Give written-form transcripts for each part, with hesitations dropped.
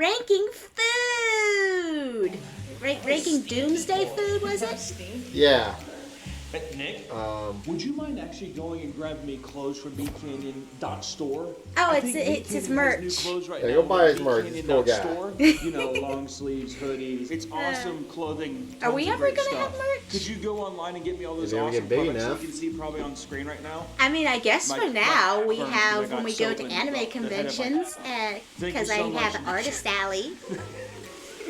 ranking food. Ranking doomsday food, was it? Yeah. Nick, would you mind actually going and grabbing me clothes from BCanyon.store? Oh, it's his merch. New clothes right Yeah, now go buy on his merch. He's a cool guy. BCanyon.store. You know, long sleeves, hoodies. It's awesome clothing. Are we tons of ever great gonna stuff. have merch? Could you go online and get me all those If they ever awesome get big products enough. you can see probably on screen right now? I mean, I guess My- for now my we firm, have I got when we go soap to and anime the head of my- conventions, because you I so have much. Artist Alley.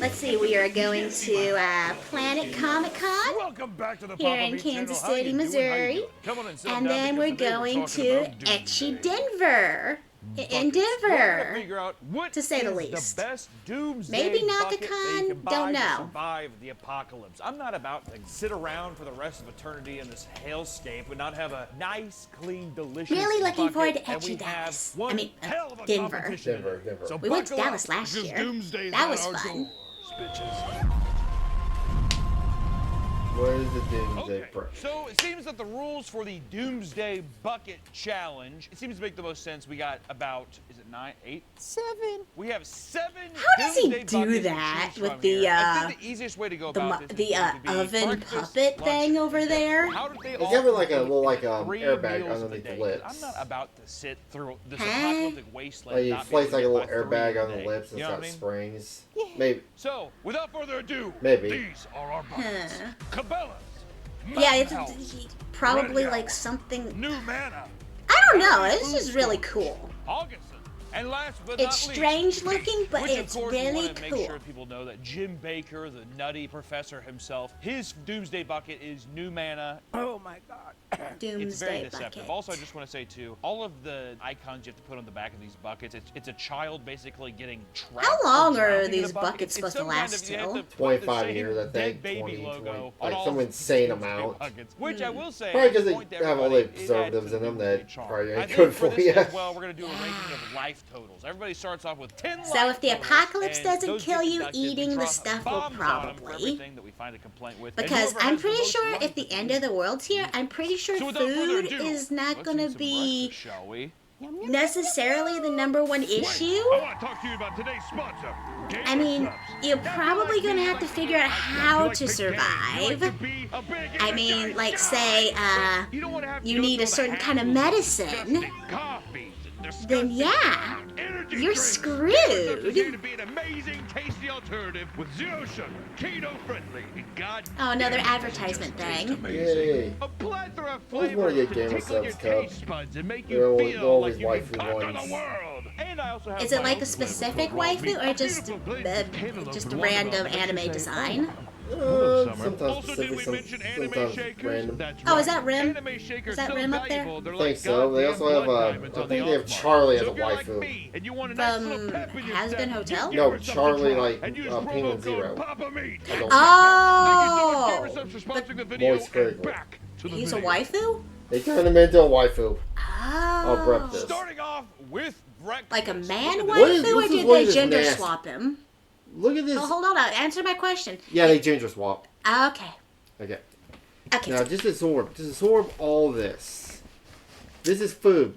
Let's see, we are going to Planet Comic Con Welcome back to the here Papa in Beach Kansas Channel. How City, you doing? How you Missouri, doing? Come on and sit and down then because we're today going talking to about Etchy doomsday. Denver. In Buckets. We're Denver. gonna figure out what to say the is least. the best doomsday Maybe not bucket the that you con, can buy don't to know. survive the apocalypse. I'm not about to sit around for the rest of eternity in this hellscape and not have a nice, clean, delicious Really looking bucket, forward to and we Etchy have Dallas. one I mean, hell of a Denver. competition. Denver. So We went to buckle Dallas up, last because year. doomsday's That at was our fun. doors, bitches. What is the doomsday Okay, brick? so it seems that the rules for the Doomsday Bucket Challenge, it seems to make the most sense. We got about, is it 9, 8? 7. We have 7 How does he Doomsday do buckets to that choose with from the, here. I think the easiest way to go about this is going to be oven breakfast, puppet lunch, thing over and dinner. there? How did they It's all got like a compete little, like, in the 3 airbag meals of underneath the 'Cause lips. I'm not about to sit through this Huh? apocalyptic wasteland. Like, it not be inflates able like to a get little my 3 airbag in a on the day. lips and You it's know got what I mean? springs. Maybe. So, without further ado, Maybe. these are our buckets. Huh. Cabela's. Yeah, Mountain House, it's probably Red like House, something. New Mana. I don't know. This is really cool. Augustin. And last but It's not strange least, looking, but which it's of course really we want to make cool. sure people know that Jim Baker, the nutty professor himself, his doomsday bucket is New Mana. Oh my God. It's very Doomsday deceptive. bucket. Also, I just want to say too, all of the icons you have to put on the back of these buckets, it's a child basically getting trapped. How or long are drowning in these a bucket. buckets It's supposed to some kind last of- you have till? to put the 25 same years, I dead think. baby 20, logo 20, on like all some the insane doomsday amount. buckets, which I will say, Probably because point they to have all the everybody, it adds preservatives to in them the that charm. probably I ain't think good for for this you. as well, we're going to do a ranking of life totals. Everybody starts off with 10 So life if the totals, apocalypse and doesn't those kill get you, deducted. We eating the drop stuff will bombs on 'em for probably. everything that we find a complaint with. And Because whoever I'm has the pretty most sure life if the at end of the world's here, I'm pretty sure So without further food ado, is not let's going to eat some be breakfast, shall we? necessarily the #1 issue. I want to talk to you about today's sponsor. I mean, you're probably going to have to figure out how to survive. I mean, like say, you need a certain kind of medicine. Then yeah, you're screwed. To be an amazing, tasty alternative with zero sugar, keto friendly, and God. Oh, another advertisement thing. Yay. A plethora of Always wanna flavors get to Game of tickle your Subs cup. taste buds and make They're you always- feel they're always like you've been waifu back on ones. the world. And I also have Is it my like own a specific flavor of waifu or raw just meat. just a random anime design? Sometimes Also, did specific, we mention anime sometimes shakers? random. That's Oh, is right. that Rim? Anime shakers Is that so Rim up there? valuable, they're I think like so. They goddamn also have blood diamonds I on think the they have Osmar. Charlie as So a if you're like waifu. me and you want a nice little From pep in your Has Been step, Hotel? you No, give yourself Charlie, a try like, and use Penguin promo code Zero. Papa Meat. I don't- Oh, Thank you so much for sponsoring the video Voice and critical. back to the he's a video. waifu? They turned him into a waifu. Oh, prep this. Starting off with breakfast. like a man Look at What is- waifu, or what's did this- what they is this gender mess? swap him? Look at this. Oh, hold on, answer my question. Yeah, they gender swap. Okay, Okay. okay. Now, just absorb all this. This is food.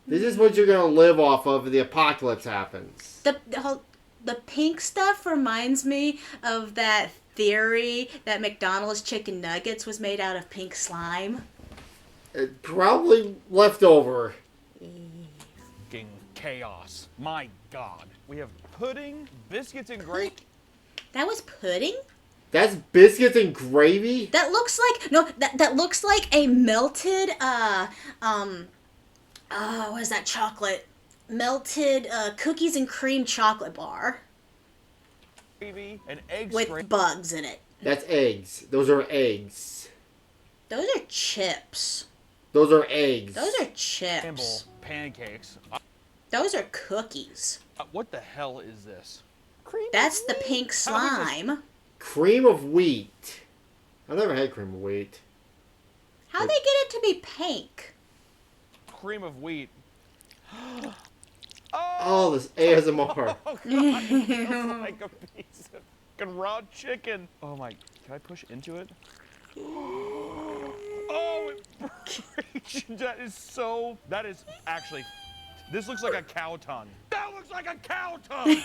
This is what you're gonna live off of if the apocalypse happens. The pink stuff reminds me of that theory that McDonald's chicken nuggets was made out of pink slime. Probably leftover. Fucking chaos. My God. We have pudding, biscuits and gravy. That was pudding? That's biscuits and gravy? That looks like that looks like a melted what is that chocolate? Melted cookies and cream chocolate bar And egg with scrambled. bugs in it. That's eggs. Those are eggs. Those are chips. Those are eggs. Those are chips. Pancakes. Those are cookies. What the hell is this? That's the pink slime. Cream of wheat. I've never had cream of wheat. How'd they get it to be pink? Cream of wheat. Oh, this ASMR. Oh, God. It's like a piece of fucking raw chicken. Oh, my. Can I push into it? Oh, it breaks. That is actually. This looks like a cow tongue. That looks like a cow tongue.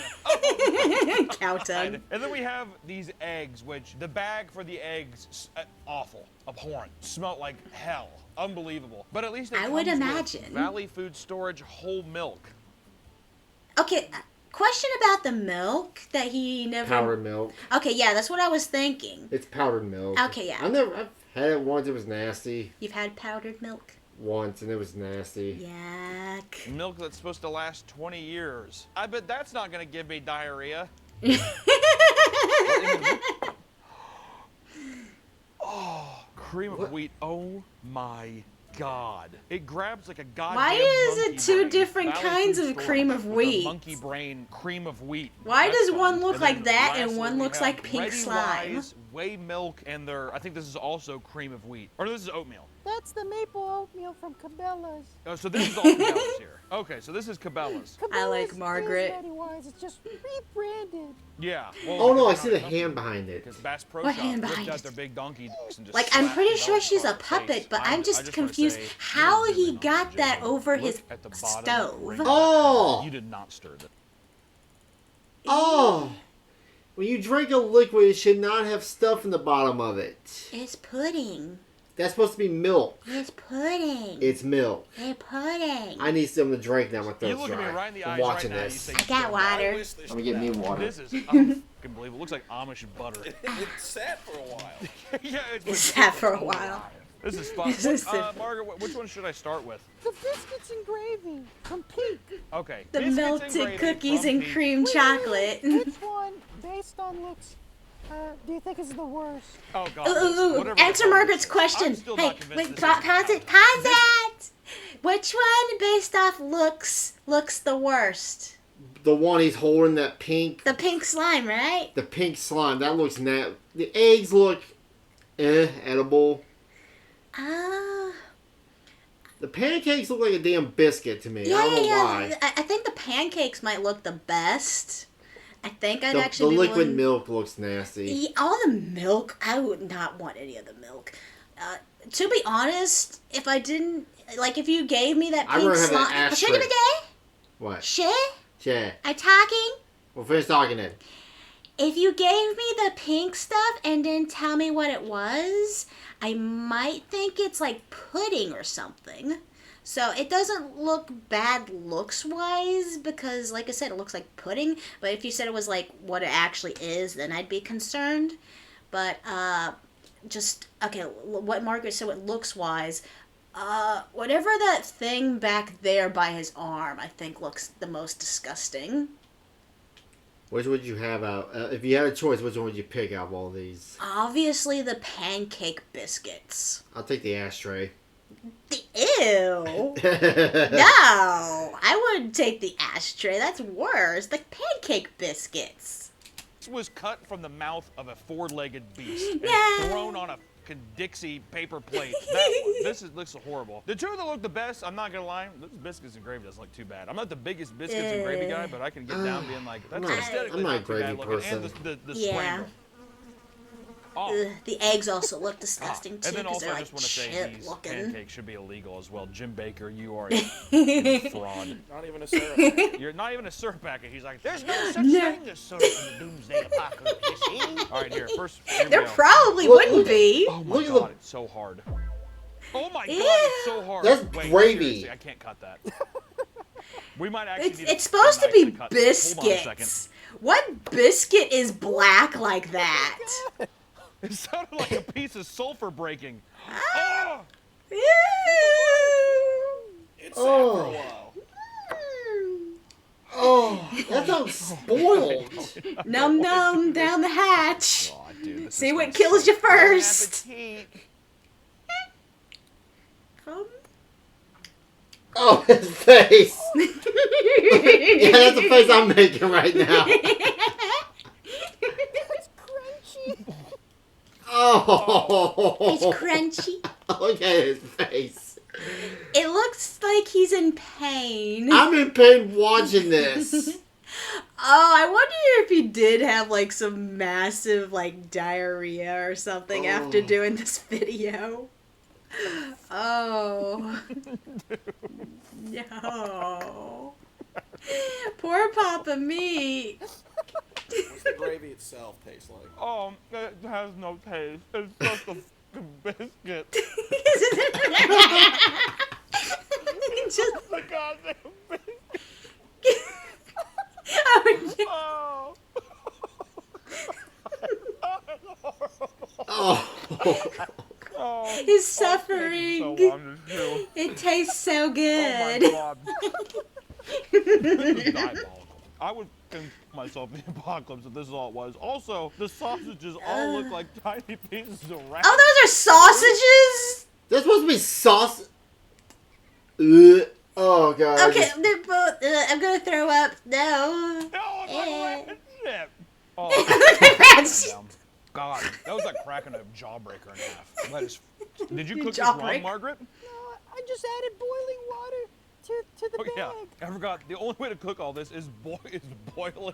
Cow tongue. And then we have these eggs, which the bag for the eggs, awful, abhorrent, smelled like hell, unbelievable. But at least it I comes would with imagine. Valley Food Storage whole milk. Okay, question about the milk that he never... Powdered milk. Okay, yeah, that's what I was thinking. It's powdered milk. Okay, yeah. I've had it once. It was nasty. You've had powdered milk? Once, and it was nasty. Yuck. Milk that's supposed to last 20 years. I bet that's not going to give me diarrhea. Oh, cream of wheat. Oh my God. It grabs like a goddamn Why is it monkey two brain. different Valley kinds Food of Storage cream of with a wheat? monkey brain cream of wheat. Why That's does fun. one look And like then that and lastly, one we looks have like pink Ready slime? Wise, whey milk, and I think this is also cream of wheat. Or this is oatmeal. That's the maple oatmeal from Cabela's. Oh, so this is all Cabela's here. Okay, so this is Cabela's. I like Cabela's Margaret. is Ready Wise. It's just rebranded. Yeah. Well, Oh no, I see the hand behind it. Because Bass Pro What Shop hand whipped behind out it? their big donkey dicks and just Like, I'm slapped pretty it sure all she's a across the puppet, face. but I I'm just just wanna confused say, how you're he zooming on got it, that Jason. over Look his at the bottom of the stove. ring. Oh! You did not stir that. Oh! When you drink a liquid, it should not have stuff in the bottom of it. It's pudding. That's supposed to be milk. It's pudding. It's milk. It's pudding. I need something to drink now. My You throat's look at me dry. right in the I'm eyes watching right now. this. You say, I got water. I'm gonna get me water. This is unfucking believable. It looks like Amish butter. It sat for a while. Yeah, It's sat for a while. This is fun. This is Margaret, which one should I start with? The biscuits and gravy from Peak. Okay. The biscuits and melted gravy cookies from and Pete's. cream chocolate. Which one, based on looks, do you think is the worst? Oh God. Ooh, whatever answer the Margaret's fuck this is. question. I'm still Hey, not convinced wait, this pause is it. Pause it. Which one, based off looks the worst? The one he's holding, that pink, The pink slime, right? the pink slime. That looks The eggs look, edible. Ah. The pancakes look like a damn biscuit to me. I don't know why. I think the pancakes might look the best. I think I'd The actually be liquid willing... milk looks nasty. All the milk, I would not want any of the milk. To be honest, if I didn't... Like, if you gave me that I'd pink rather have an slime... ashtray. Should it What? Shit? Yeah. I'm talking? Well, finish talking then. If you gave me the pink stuff and didn't tell me what it was, I might think it's like pudding or something. So it doesn't look bad looks-wise because, like I said, it looks like pudding. But if you said it was like what it actually is, then I'd be concerned. But okay, what Margaret said, what looks-wise, whatever that thing back there by his arm, I think looks the most disgusting. Which would you have out? If you had a choice, which one would you pick out of all these? Obviously the pancake biscuits. I'll take the ashtray. Ew. No, I wouldn't take the ashtray. That's worse. The pancake biscuits. This was cut from the mouth of a four-legged beast and No. thrown on a fucking Dixie paper plate. That one. This looks horrible. The two that look the best, I'm not gonna lie, those biscuits and gravy doesn't look too bad. I'm not the biggest biscuits and gravy guy, but I can get down being like, that's aesthetically I'm not a too bad gravy looking. person. And the Yeah. scramble. Oh. Ugh, the eggs also look disgusting too And then because also, they're I like just want to say chip these looking. pancakes should be illegal as well. Jim Baker, you are a fucking fraud. Not even a syrup. You're not even a syrup packet. He's like, there's no such thing as syrup in the doomsday apocalypse, you see? All right, here, first. Here we There go. probably Look, wouldn't look. be. Oh my Look at God, the- it's so hard. Oh my God, Ew. it's so hard. That's Wait, gravy. seriously, I can't cut that. We might actually need It's supposed to be actually cut this. Hold on a second. biscuits. What biscuit is black like that? It sounded like a piece of sulfur breaking. Oh! Ew. It sat for a while. Oh, that sounds spoiled. Num num down the hatch. God, dude, this See is what gonna kills suck. you first. Bon appetit. Oh, his face. Yeah, that's the face I'm making right now. It's crunchy. Oh. It's crunchy. Look at his face. It looks like he's in pain. I'm in pain watching this. Oh, I wonder if he did have like some massive like diarrhea or something after doing this video. Oh. No. Poor Poor Papa Meat. What's the gravy itself taste like? It has no taste. It's just a fucking biscuit. Just, The goddamn biscuit. oh, Oh. Oh. he's suffering. So long to chew. It tastes so Oh good. my god. This is diabolical. I would convince myself the apocalypse if this is all it was. Also, the sausages all look like tiny pieces of rat. Oh, those are sausages? That's supposed to be sauce. Ugh. Oh god. Okay, they're both. I'm gonna throw up. No. No, it's like rat shit. Oh, That's- down. God, that was like cracking a jawbreaker in half. That is. Did you cook this Jawbreaker. wrong, Margaret? No, I just added boiling water to the Oh bag. yeah, I forgot. The only way to cook all this is boiling water.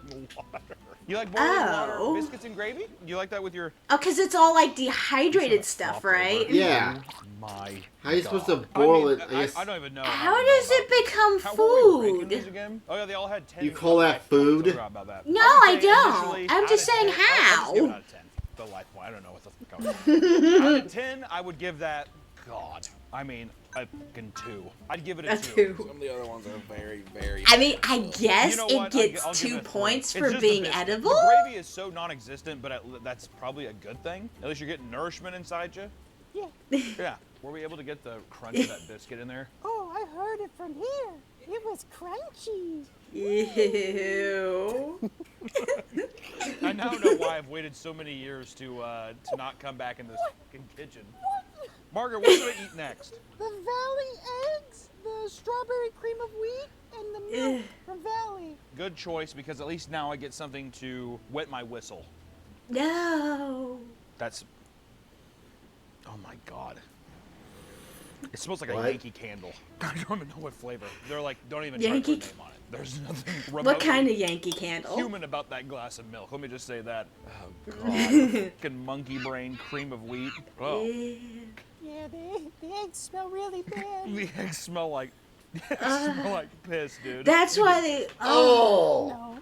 You like boiling water, biscuits and gravy? You like that with your? Oh, because it's all like dehydrated stuff, right? Yeah. My. How are you supposed to God. boil I mean, it? I guess I don't even know. How does it become How were we ranking these food? again? Oh yeah, they all had 10. You call that food? I forgot about that. No, I would I say don't. initially, I'm out just of saying 10 I'll just give it how. out of 10. The life point. I don't know what the fuck I was Out of 10, I would give that. God. I mean, a fucking 2. I'd give it a 2. Some of the other ones are very, very. I mean, I guess You know it what? gets I'll give 2 it a 3. points It's for just the being biscuit. edible. The gravy is so non-existent, but that's probably a good thing. At least you're getting nourishment inside you. Yeah. Yeah. Were we able to get the crunch of that biscuit in there? Oh, I heard it from here. It was crunchy. Ew. I now know why I've waited so many years to not come back in this fucking kitchen. Margaret, what should I eat next? The Valley eggs, the strawberry cream of wheat, and the milk from Valley. Good choice, because at least now I get something to wet my whistle. No. That's. Oh my god. It smells like What? a Yankee candle. I don't even know what flavor. They're like, don't even Yankee try to put a name on it. There's nothing What remotely kind of Yankee candle? human about that glass of milk. Let me just say that. Oh god. Fucking monkey brain cream of wheat. Oh. Ew. Yeah, the eggs smell really bad. The eggs smell like smell like piss, dude. That's why they. Oh. No.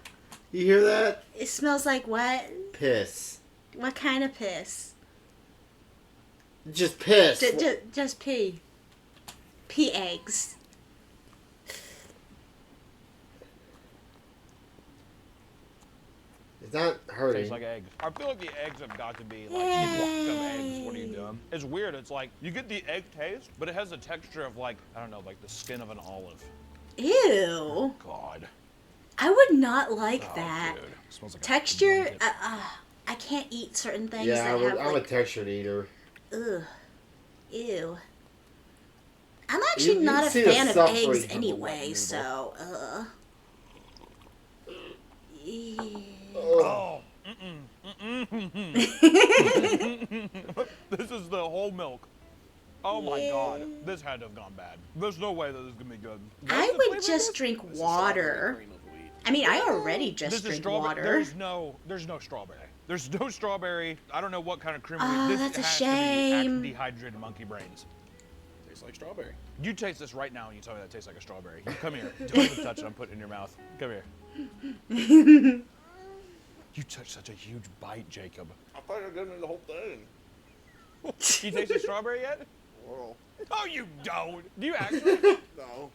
You hear that? It smells like what? Piss. What kind of piss? Just piss. Just pee. Pee eggs. It's not hurting. Tastes like eggs. I feel like the eggs have got to be like Yay. some eggs. What are you doing? It's weird. It's like you get the egg taste, but it has the texture of like I don't know, like the skin of an olive. Ew. God. I would not like Oh, that. dude. It smells like a Texture. blanket. I can't eat certain things Yeah, that have I'm a like. textured eater. Ugh. Ew. I'm actually you not a see the fan of suffering eggs of a anyway, wet so Ew. Oh. This is the whole milk. Oh my god. This had to have gone bad. There's no way that this is gonna be good. What's I the flavor would of just this? drink This is strawberry water. cream of wheat. I mean, I already This just is drink strawberry. water. There's no strawberry. There's no strawberry. I don't know what kind of cream. Oh, this that's a has shame. To be dehydrated monkey brains. Tastes like strawberry. You taste this right now and you tell me that tastes like a strawberry. You come here. Don't even touch it. I'm putting it in your mouth. Come here. You took such a huge bite, Jacob. I thought you were giving me the whole thing. You tasted strawberry yet? Well, No, you don't. Do you actually? no.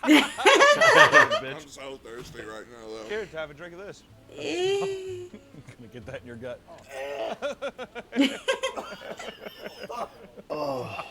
Bitch. I'm so thirsty right now, though. Here, have a drink of this. Ew. Gonna get that in your gut. Oh.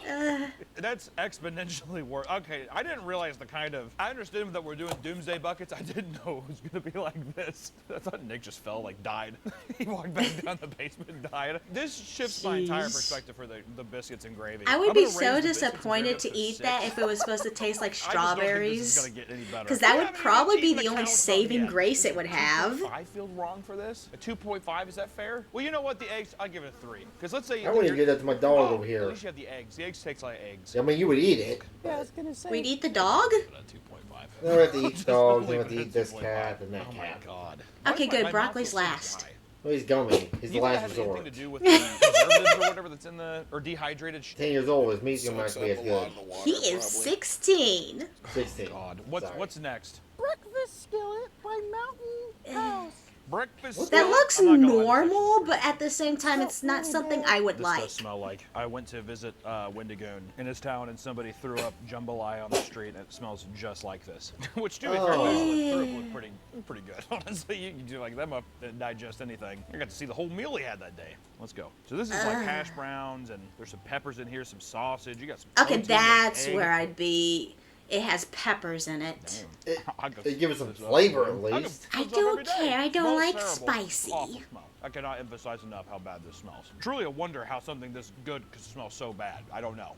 That's exponentially worse. Okay, I didn't realize the kind of. I understood that we're doing doomsday buckets. I didn't know it was gonna be like this. I thought Nick just fell, like died. He walked back down the basement and died. This shifts my entire Jeez. perspective for the biscuits and gravy. I would I'm be gonna so raise the biscuits and disappointed gravy to up eat 6. that if it was supposed to taste like I just don't think this is strawberries. gonna get any better. Because that We would haven't even probably be eaten the only count of saving yet. grace it would have. 2.5 feel wrong for this? A 2.5, is that fair? Well, you know what, the eggs, I'll give it a 3. Because let's say I wouldn't you're- give that to my dog Oh, over here. At least you have the eggs. The eggs taste like eggs. I mean, you would eat it. Yeah, I was gonna say. We'd eat the dog? But a 2.5. Then we have to eat Just dogs, then we leave have to it eat at this 2.5. cat and that Oh my cat. god. Okay, My good. mouth Broccoli's feels so last. dry. Well, he's gummy. He's Do the you think last that has anything resort. to do with the preservatives or whatever that's in the, or dehydrated 10 years old, his meat's Soaks gonna not be up as a lot good. of the water, He is probably. 16. 16. God. Sorry. What's next? Breakfast skillet by Breakfast. That looks I'm not gonna lie, normal, but at the same time, it's not something I would This like. does smell like. I went to visit Wendigoon in his town, and somebody threw up jambalaya on the street, and it smells just like this. Which, to be fair, those that threw up look pretty good. Honestly, you can do like that up and digest anything. I got to see the whole meal he had that day. Let's go. So this is like hash browns, and there's some peppers in here, some sausage. You got some. Okay, protein, that's egg. where I'd be. It has peppers in it. It gives it some flavor at least. I don't care. I don't like Smells terrible. spicy. Awful smell. I cannot emphasize enough how bad this smells. Truly a wonder how something this good could smell so bad. I don't know.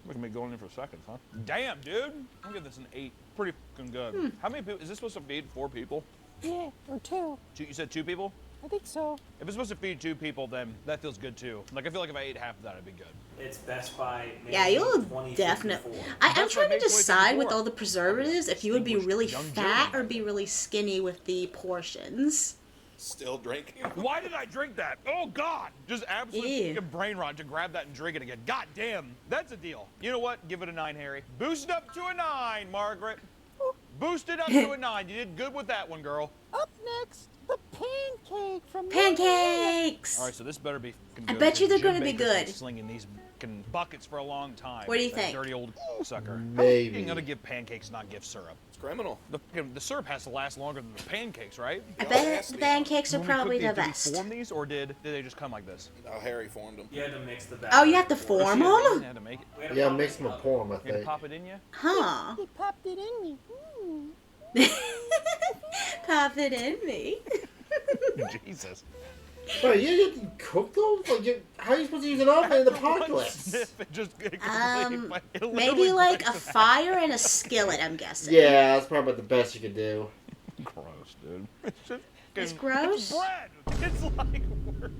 Look at me going in for seconds, huh? Damn, dude. I'll give this an 8. Pretty fucking good. How many people? Is this supposed to feed 4 people? Yeah, or 2. You said 2 people? I think so. If it's supposed to feed 2 people, then that feels good too. Like, I feel like if I ate half of that, it'd be good. It's Best Buy. Yeah, you'll definitely. I'm That's trying what to makes decide with 2024. all the preservatives if you would be really Young fat Joe. or be really skinny with the portions. Still drinking. Why did I drink that? Oh, God. Just absolute Ew. fucking brain rot to grab that and drink it again. God damn. That's a deal. You know what? Give it a 9, Harry. Boost it up to a 9, Margaret. Boost it up to a 9. You did good with that one, girl. Up next, the pancake from Pancakes! All right, so this better be fucking I good. bet you they're Jim gonna be Baker's been good. slinging these fucking buckets for a long time. What do you That think? Dirty old sucker. Maybe. You're gonna give pancakes, not give syrup. It's criminal. The syrup has to last longer than the pancakes, right? I Y'all bet nasty. the pancakes are When we cooked probably these, the did we best. form these, or did they just come like this? No, Harry formed them. You had to mix the batter. Oh, you have to form You them? had to make it. We had to Yeah, pop mix it them up. a porn, I You had to think. pop it in you? Huh. He popped it in me. Pop it in me. Jesus. Wait, you didn't cook those? Like, how are you supposed to use an oven in the One apocalypse? sniff, it just it Maybe literally like a breaks the fire and a skillet, I'm guessing. Yeah, that's probably about the best you could do. Gross, dude. It's just It's fucking- gross? It's bread. It's like where's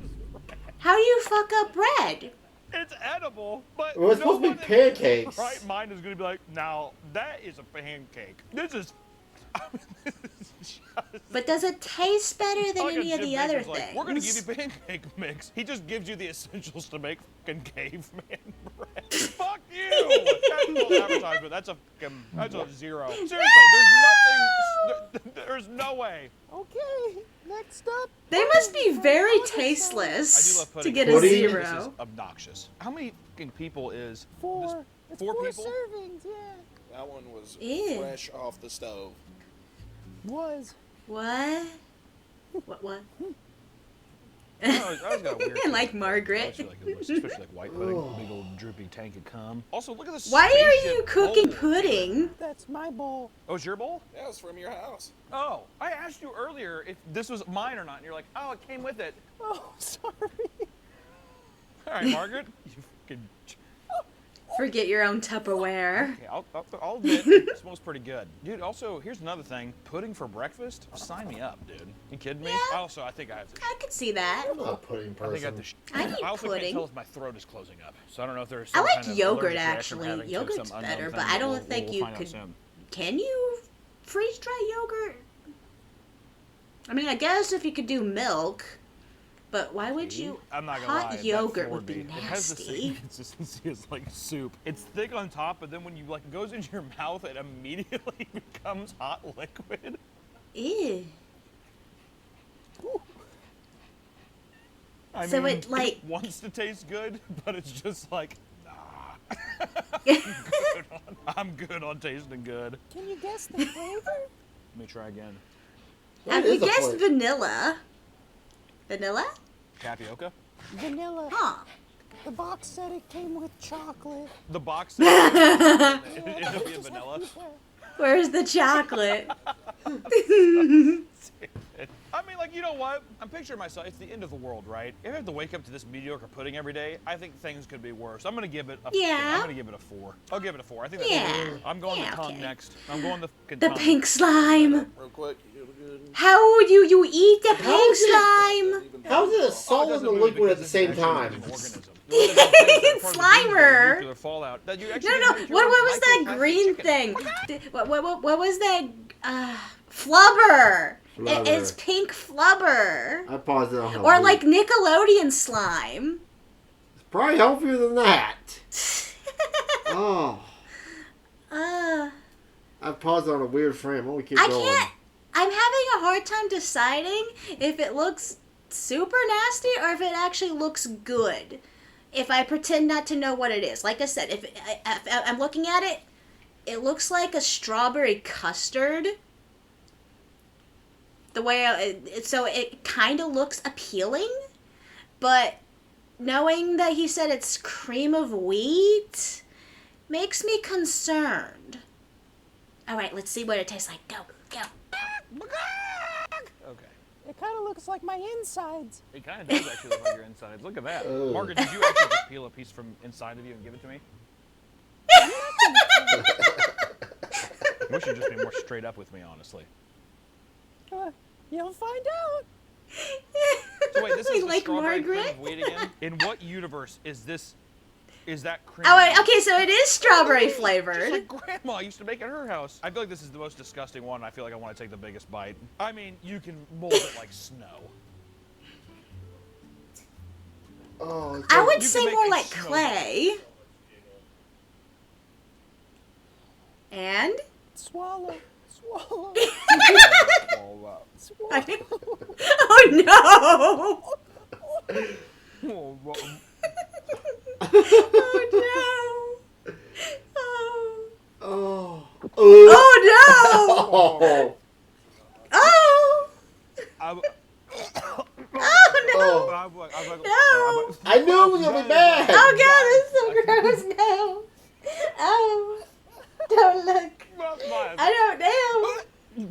bread? How do you fuck up bread? It's edible, but Well, it's no supposed to be one in their pancakes. right mind is gonna be like, now that is a pancake. This is. This is just But does it taste better than like any a of Jim the other Baker's like, things? we're gonna give you pancake mix. He just gives you the essentials to make fucking caveman bread. Fuck you! That's no advertisement. That's a fucking. That's a 0. Seriously, there's nothing. There's no way. Okay, next up. They must be very I do tasteless love to pudding. get a Pudding? This is 0. obnoxious. How many fucking people is 4. this? It's 4 4 people? servings, yeah. That one was Ew. fresh off the stove. Was. What? What? I always got a weird I like feeling. Margaret. I feel like it was, especially like white pudding, big old droopy tank of cum. Also, look at this. Why are you spaceship cooking bowl. pudding? That's my bowl. Oh, it's your bowl? That was from your house. Oh, I asked you earlier if this was mine or not, and you're like, oh, it came with it. Oh, sorry. All right, Margaret. You fucking. Forget your own Tupperware. Okay, I'll admit, it smells pretty good. Dude, also, here's another thing. Pudding for breakfast? Sign me up, dude. You kidding me? Yeah. Also, I think I have to. I could see that. I'm not a pudding I think I person. have to. I need also pudding. can't tell if my throat is closing up. So I don't know if there's. I some like kind of yogurt, allergic reaction actually. having to Yogurt's some better, unknown but thing I that don't we'll think you find out could. soon. Can you freeze dry yogurt? I mean, I guess if you could do milk, but why would you? I'm not gonna Hot lie. that yogurt floored would be me. It has the same nasty. consistency as like soup. It's thick on top, but then when you like it goes into your mouth, it immediately becomes hot liquid. Ew. I So mean, it, like- wants to taste good, but it's just like, nah. I'm good on tasting good. Can you guess the flavor? Let me try again. What Have is you the guessed flavor? vanilla? Vanilla? Tapioca. Vanilla. Huh. The box said it came with chocolate. The box. It'll be a vanilla. Where's the chocolate? I mean, like, you know what? I'm picturing myself. It's the end of the world, right? If I have to wake up to this mediocre pudding every day, I think things could be worse. I'm gonna give it a. Yeah. I'm gonna give it a 4. I'll give it a 4. I think that's. Yeah. I'm going Yeah, the tongue okay. next. I'm going the fucking The tongue. pink slime. Real quick, you good? How would you eat the pink is it- slime? How's it a Oh, it solid doesn't and a move liquid at because the it's same actually time? an organism. It's Slimer. Nuclear fallout. That you actually No, get no. material What was that microplastic green chicken. thing? What was that? Flubber. Flubber. It's pink flubber. I paused it on how Or big. like Nickelodeon slime. It's probably healthier than that. Oh. uh, I paused on a weird frame. Let me keep I going. can't. I'm having a hard time deciding if it looks super nasty or if it actually looks good. If I pretend not to know what it is. Like I said, if I'm looking at it, it looks like a strawberry custard. The way so it kind of looks appealing, but knowing that he said it's cream of wheat makes me concerned. All right, let's see what it tastes like. Go. Okay. It kind of looks like my insides. It kind of does actually look like your insides. Look at that. Ugh. Margaret, did you actually just peel a piece from inside of you and give it to me? I wish you'd just be more straight up with me, honestly. You'll find out. So wait, this We is the like strawberry cream Margaret. of wheat again? In what universe is this? Is that cream? Oh, of wait, wheat? okay, so it is strawberry Just flavored. like Grandma used to make at her house. I feel like this is the most disgusting one. I feel like I want to take the biggest bite. I mean, you can mold it like snow. Oh, I would You can say make more a like snowball. clay. And? Swallow. Oh, wow. Oh no! Oh, wow. Oh no! Oh, oh, oh no! oh, Oh! I'm- Oh no! I'm like, No! I knew it was gonna be bad. Oh god, that's so gross! No! Oh! Don't look! I don't know! Ew!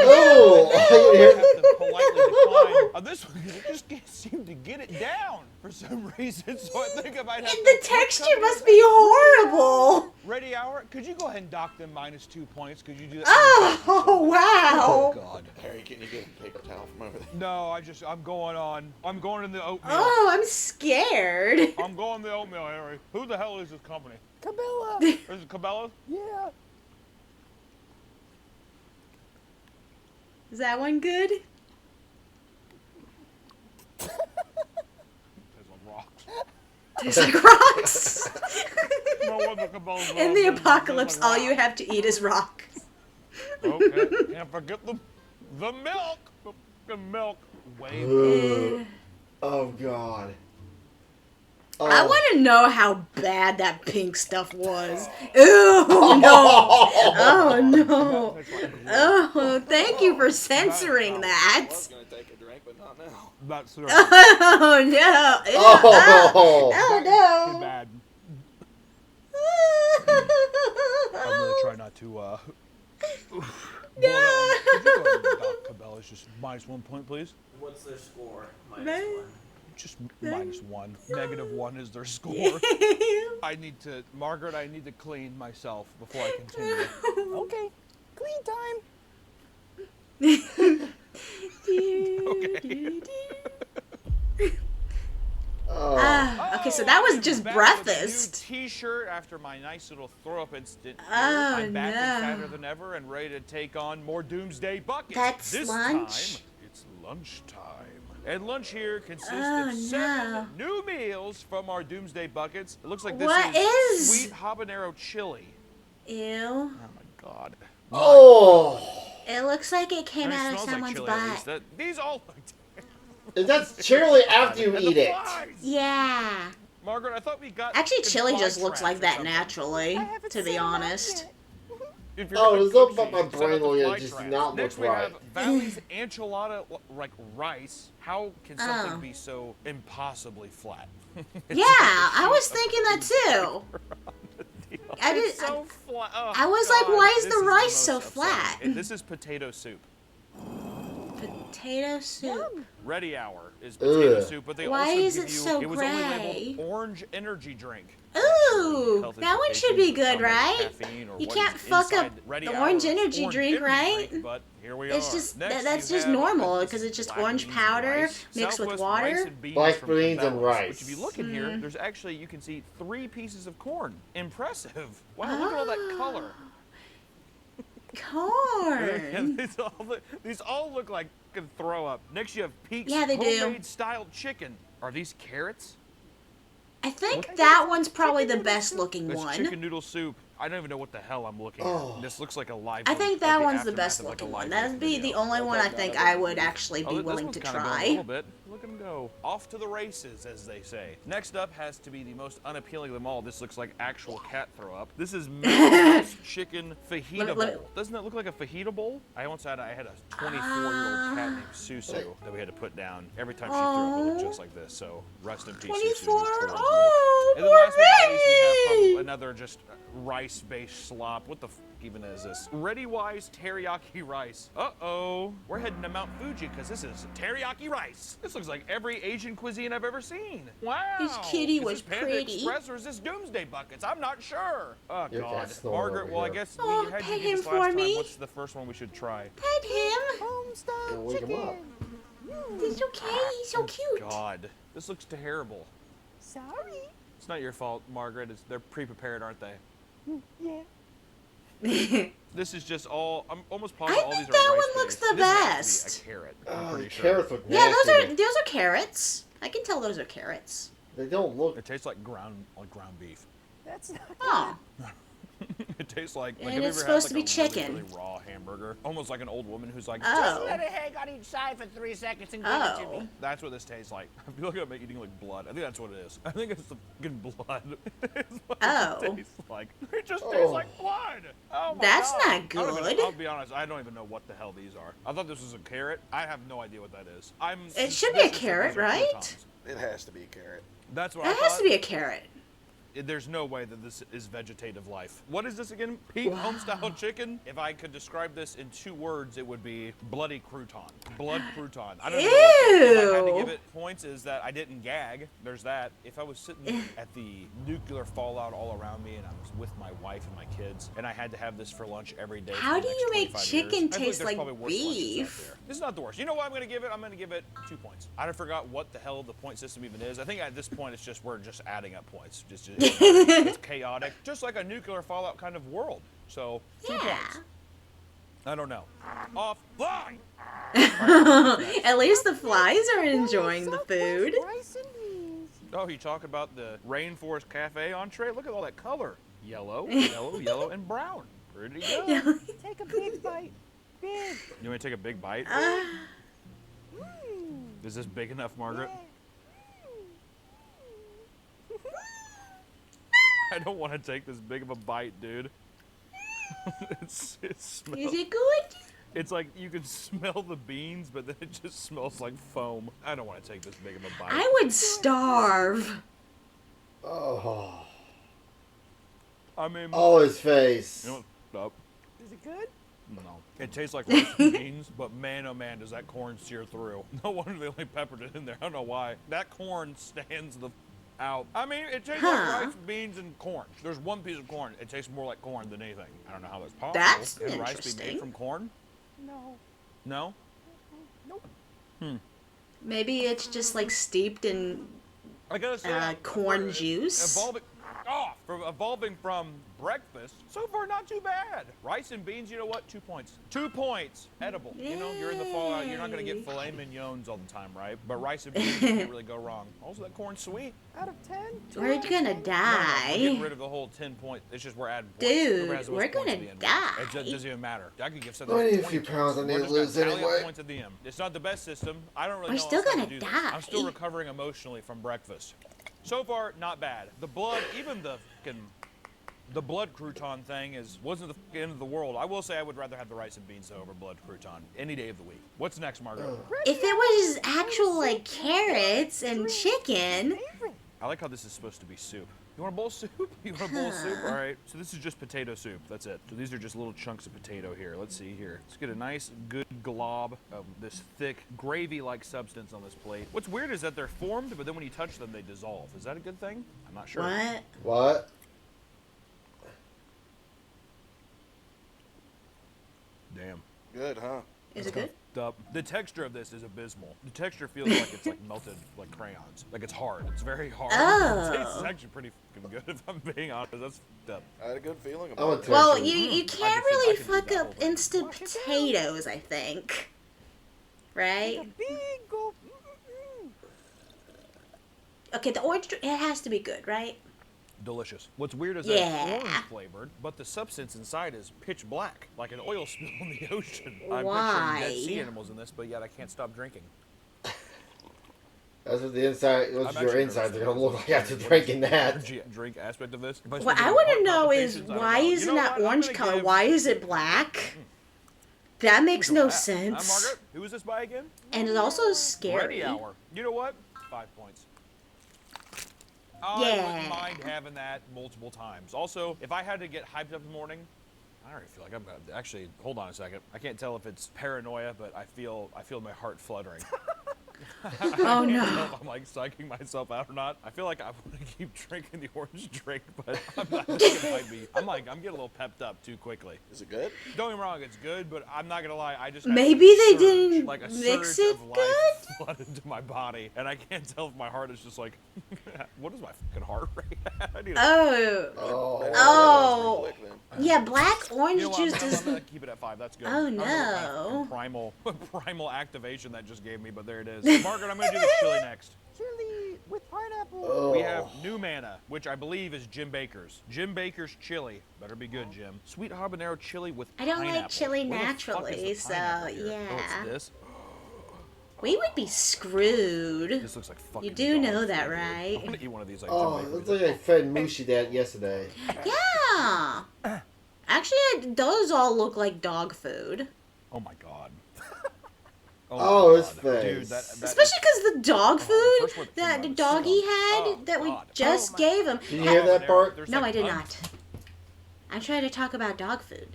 No. I have to politely decline on this one because I just can't seem to get it down for some reason. So I think I might have And the to texture must be horrible! Ready hour? Could you go ahead and dock them -2 points? Could you do that? Oh, Oh wow! God. Harry, can you get a paper towel from over there? No, I'm going in the oatmeal. Oh, I'm scared. I'm going in the oatmeal, Harry. Who the hell is this company? Cabela. Is it Cabela's? Yeah. Is that one good? Tastes like rocks. Tastes like rocks. No wonder Cabela's In the tastes apocalypse, like all you rocks. have to eat is rock. Okay, can't forget the milk. The milk. Way. Ugh. Oh god. Oh. I want to know how bad that pink stuff was. Ew, no. Oh, no. Oh, thank you for censoring I that. was gonna take a drink, but not now. That's too Oh, no. Ew, Oh. oh, no. bad. I'm gonna try not to. Well, could you go ahead and dock Cabela's just -1 point, please? What's their score? Man. -1. Just -1. -1 is their score. I need to, Margaret. I need to clean myself before I continue. Okay. Clean time. Oh. Okay, so that was just Back with a new breakfast. T-shirt after my nice little throw-up incident. Here. Oh, I'm back no. and fatter than ever and ready to take on more doomsday buckets. That's this lunch? time, it's lunchtime. And lunch here consists Oh, of 7 new meals from our doomsday buckets. It looks like this What is is- sweet habanero chili. Ew. Oh my god. Oh. It looks like it And came it out of smells like someone's chili at least. butt. These all look That's chili after you and eat the it. flies. Yeah. Margaret, I thought we got Actually, good chili fly just looks traps like or that something. naturally, I haven't to be set 'em up honest. yet. If you're Oh, gonna there's cook something about my cheese, set up brain the looking at fly it just traps. not Next look we right. have Valley's enchilada like rice. How can something Oh. be so impossibly flat? Yeah, I was thinking that too. I did. It's so flat. Oh, I was like, God. why is This the the rice most so upsetting. flat? This is potato soup. Potato soup. Ready hour is potato Ugh. soup, but they Why also is give it you. so It was gray? only labeled orange energy drink. Ooh, Health that one should be implications good, of how much right? caffeine or You what can't is fuck up inside Ready the Hour's orange energy drink, right? But here we It's are. just Next, that's you just have normal this because it's just black orange beans and powder rice, mixed with Southwest water. rice and beans Black from beans and Cabela's, rice. Which, if you look in here, there's actually you can see 3 pieces of corn. Impressive! Wow, look at all that color. Corn. these all look like can throw up. Next, you have Pete's Yeah, they do. homemade style chicken. Are these carrots? I think that one's probably the best looking This one. chicken noodle soup. I don't even know what the hell I'm looking Oh. at. This looks like a live. I think like that the one's the aftermath best of, like, a looking live one. That'd be video. the only one I think I would actually be This willing one's to kinda going a little try. bit. Look at him go. Off to the races, as they say. Next up has to be the most unappealing of them all. This looks like actual cat throw up. This is Mouse Chicken Fajita let me- Bowl. Doesn't it look like a fajita bowl? I once had a 24-year-old cat named Susu that we had to put down. Every time she threw up, it looked just like this. So rest in peace, 24. Susu. Oh, And then last but not least, we have Morty. probably another just rice-based slop. What the even is this? Ready Wise teriyaki rice. Uh-oh. We're heading to Mount Fuji because this is teriyaki rice. This looks like every Asian cuisine I've ever seen. Wow. His kitty is was this Panda pretty. Express or is this Doomsday Buckets? I'm not sure. Oh, Your God. cat's snoring Margaret, over well, I here. guess Oh, we had pet you do him this for last time. me. What's the first one we should try? Pet him. Home-style Wake him chicken. up. He's okay. He's so cute. God. This looks terrible. Sorry. It's not your fault, Margaret. They're pre-prepared, aren't they? Yeah. This is just all. I'm almost positive I all think these are that one rice-based. looks the This has to be best. a carrot. I'm Oh, pretty the sure. carrots look Yeah, nasty. those are carrots. I can tell those are carrots. They don't look. It tastes like ground beef. That's not Oh. It tastes like. And have you it's ever had, supposed to like, be a really, chicken. really raw hamburger, almost like an old woman who's like. Oh. Let it hang on each side for 3 seconds and give it to Oh. me. That's what this tastes like. I feel like I'm eating like blood. I think that's what it is. I think it's the fucking blood. It's what Oh. it tastes like. It just Oh. tastes like blood. Oh my That's God. not I don't even- good. I'll be honest. I don't even know what the hell these are. I thought this was a carrot. I have no idea what that is. It should be a this is carrot, those are right? croutons. It has to be a carrot. That's what I That thought. has to be a carrot. There's no way that this is vegetative life. What is this again? Pete homestyle chicken? If I could describe this in 2 words, it would be bloody crouton. Blood crouton. I don't know if I had to Ew. give it points is that I didn't gag. There's that. If I was sitting at the nuclear fallout all around me and I was with my wife and my kids and I had to have this for lunch every day. How for the do next you make 25 chicken years, I think taste there's like probably worse lunches out beef? there. This is not the worst. You know what I'm going to give it? I'm going to give it 2 points. I forgot what the hell the point system even is. I think at this point it's just we're just adding up points. It's chaotic, just like a nuclear fallout kind of world. So 2 Yeah. points. I don't know. Off fly. At least the flies are enjoying the food. Rice and beans. Oh, you talking about the Rainforest Cafe entree? Look at all that color. Yellow, yellow, yellow, and brown. Pretty good. Take a big bite. Big. You want to take a big bite? Mm. Is this big enough, Margaret? I don't want to take this big of a bite, dude. it smells. Is it good? It's like you can smell the beans, but then it just smells like foam. I don't want to take this big of a bite. I would starve. Oh. I mean, Oh, his face. you know what's up? Is it good? No. It tastes like rice and beans, but man, oh man, does that corn sear through. No wonder they only peppered it in there. I don't know why. That corn stands the out. I mean, it tastes like rice, beans, and corn. There's one piece of corn. It tastes more like corn than anything. I don't know how that's possible. That's Can rice be interesting. made from corn? No. No? Nope. Maybe it's just like steeped in I gotta say, corn for juice. Evolving from breakfast, so far not too bad. Rice and beans, you know what? 2 points. 2 points. Edible. You know, you're in the fallout. You're not gonna get filet mignons all the time, right? But rice and beans can't really go wrong. Also, that corn's sweet. Out of 10? We're gonna We're getting die. rid of the whole 10 point. It's just we're adding points. Dude, Whoever has the most we're points gonna at the end die. wins. It doesn't even matter. I could give something I like need a 20 few pounds I points. need We're to just gonna lose tally up anyway. points at the end. It's not the best system. I don't really We're know still else how to gonna do this. die. I'm still recovering emotionally from breakfast. So far, not bad. The blood, even the blood crouton thing wasn't the end of the world. I will say I would rather have the rice and beans though over blood crouton any day of the week. What's next, Margaret? If it was actual like carrots and chicken, I like how this is supposed to be soup. You want a bowl of soup? You want a bowl of soup? All right. So this is just potato soup. That's it. So these are just little chunks of potato here. Let's see here. Let's get a nice, good glob of this thick, gravy-like substance on this plate. What's weird is that they're formed, but then when you touch them, they dissolve. Is that a good thing? I'm not sure. what? What? Damn. Good, huh? Is it good? The texture of this is abysmal. The texture feels like it's like melted like crayons. Like it's hard. It's very hard. Oh. It tastes actually pretty fucking good if I'm being honest. That's up. I had a good feeling I about would it. take Well, some- you I can't can really do fuck that up whole thing. instant potatoes, I think. Right? A big gulp. Okay, the orange, it has to be good, right? Delicious. What's weird is that Yeah. it's orange flavored, but the substance inside is pitch black, like an oil spill in the ocean. I'm Why? picturing dead sea animals in this, but yet I can't stop drinking. That's what the inside. That's I'm your actually insides are nervous gonna look about like this. after What is drinking the that. energy drink aspect of this. If What start I getting want to heart know is palpitations, I don't why know. isn't You know that what? I'm orange gonna color? give- Why is it black? That makes no I'm sense. Margaret. Who is this by again? And it's also scary. Ready Hour. You know what? 5 points. I Yeah. wouldn't mind having that multiple times. Also, if I had to get hyped up in the morning, I already feel like I'm gonna actually. Hold on a second. I can't tell if it's paranoia, but I feel my heart fluttering. Oh I no. don't know if I'm like psyching myself out or not. I feel like I want to keep drinking the orange drink, but I'm not. I think it might be. I'm getting a little pepped up too quickly. Is it good? Don't get me wrong, it's good, but I'm not gonna lie. I just had Maybe a they surge, didn't like a mix surge it of life good? flooded into my body, and I can't tell if my heart is just like, what is my fucking heart rate? I need a, Oh. Oh. Quick, then. Yeah, black orange you know what, juice I'm does. gonna keep it at 5. That's good. Oh, I don't know what kind of no. primal activation that just gave me, but there it is. Margaret, I'm gonna do the chili next. Chili with pineapple. Oh. We have New Manna, which I believe is Jim Baker's. Jim Baker's chili. Better be good, Jim. Sweet habanero chili with I don't like pineapple. chili Where the fuck is naturally, the so, pineapple here? yeah. Oh, it's this? We would be screwed. This looks like fucking You do dog know food, that, dude. right? I'm gonna eat one of these like Oh, Jim it Baker's. looks like I fed Mushi that yesterday. Yeah. Actually, those all look like dog food. Oh my god. Oh, my his God. face. Dude, that Especially because the dog the food first one that came that out the was doggy skunk. had Oh, that we God. just gave him. Did you hear that part? There's No, like I did un- not. I'm trying to talk about dog food.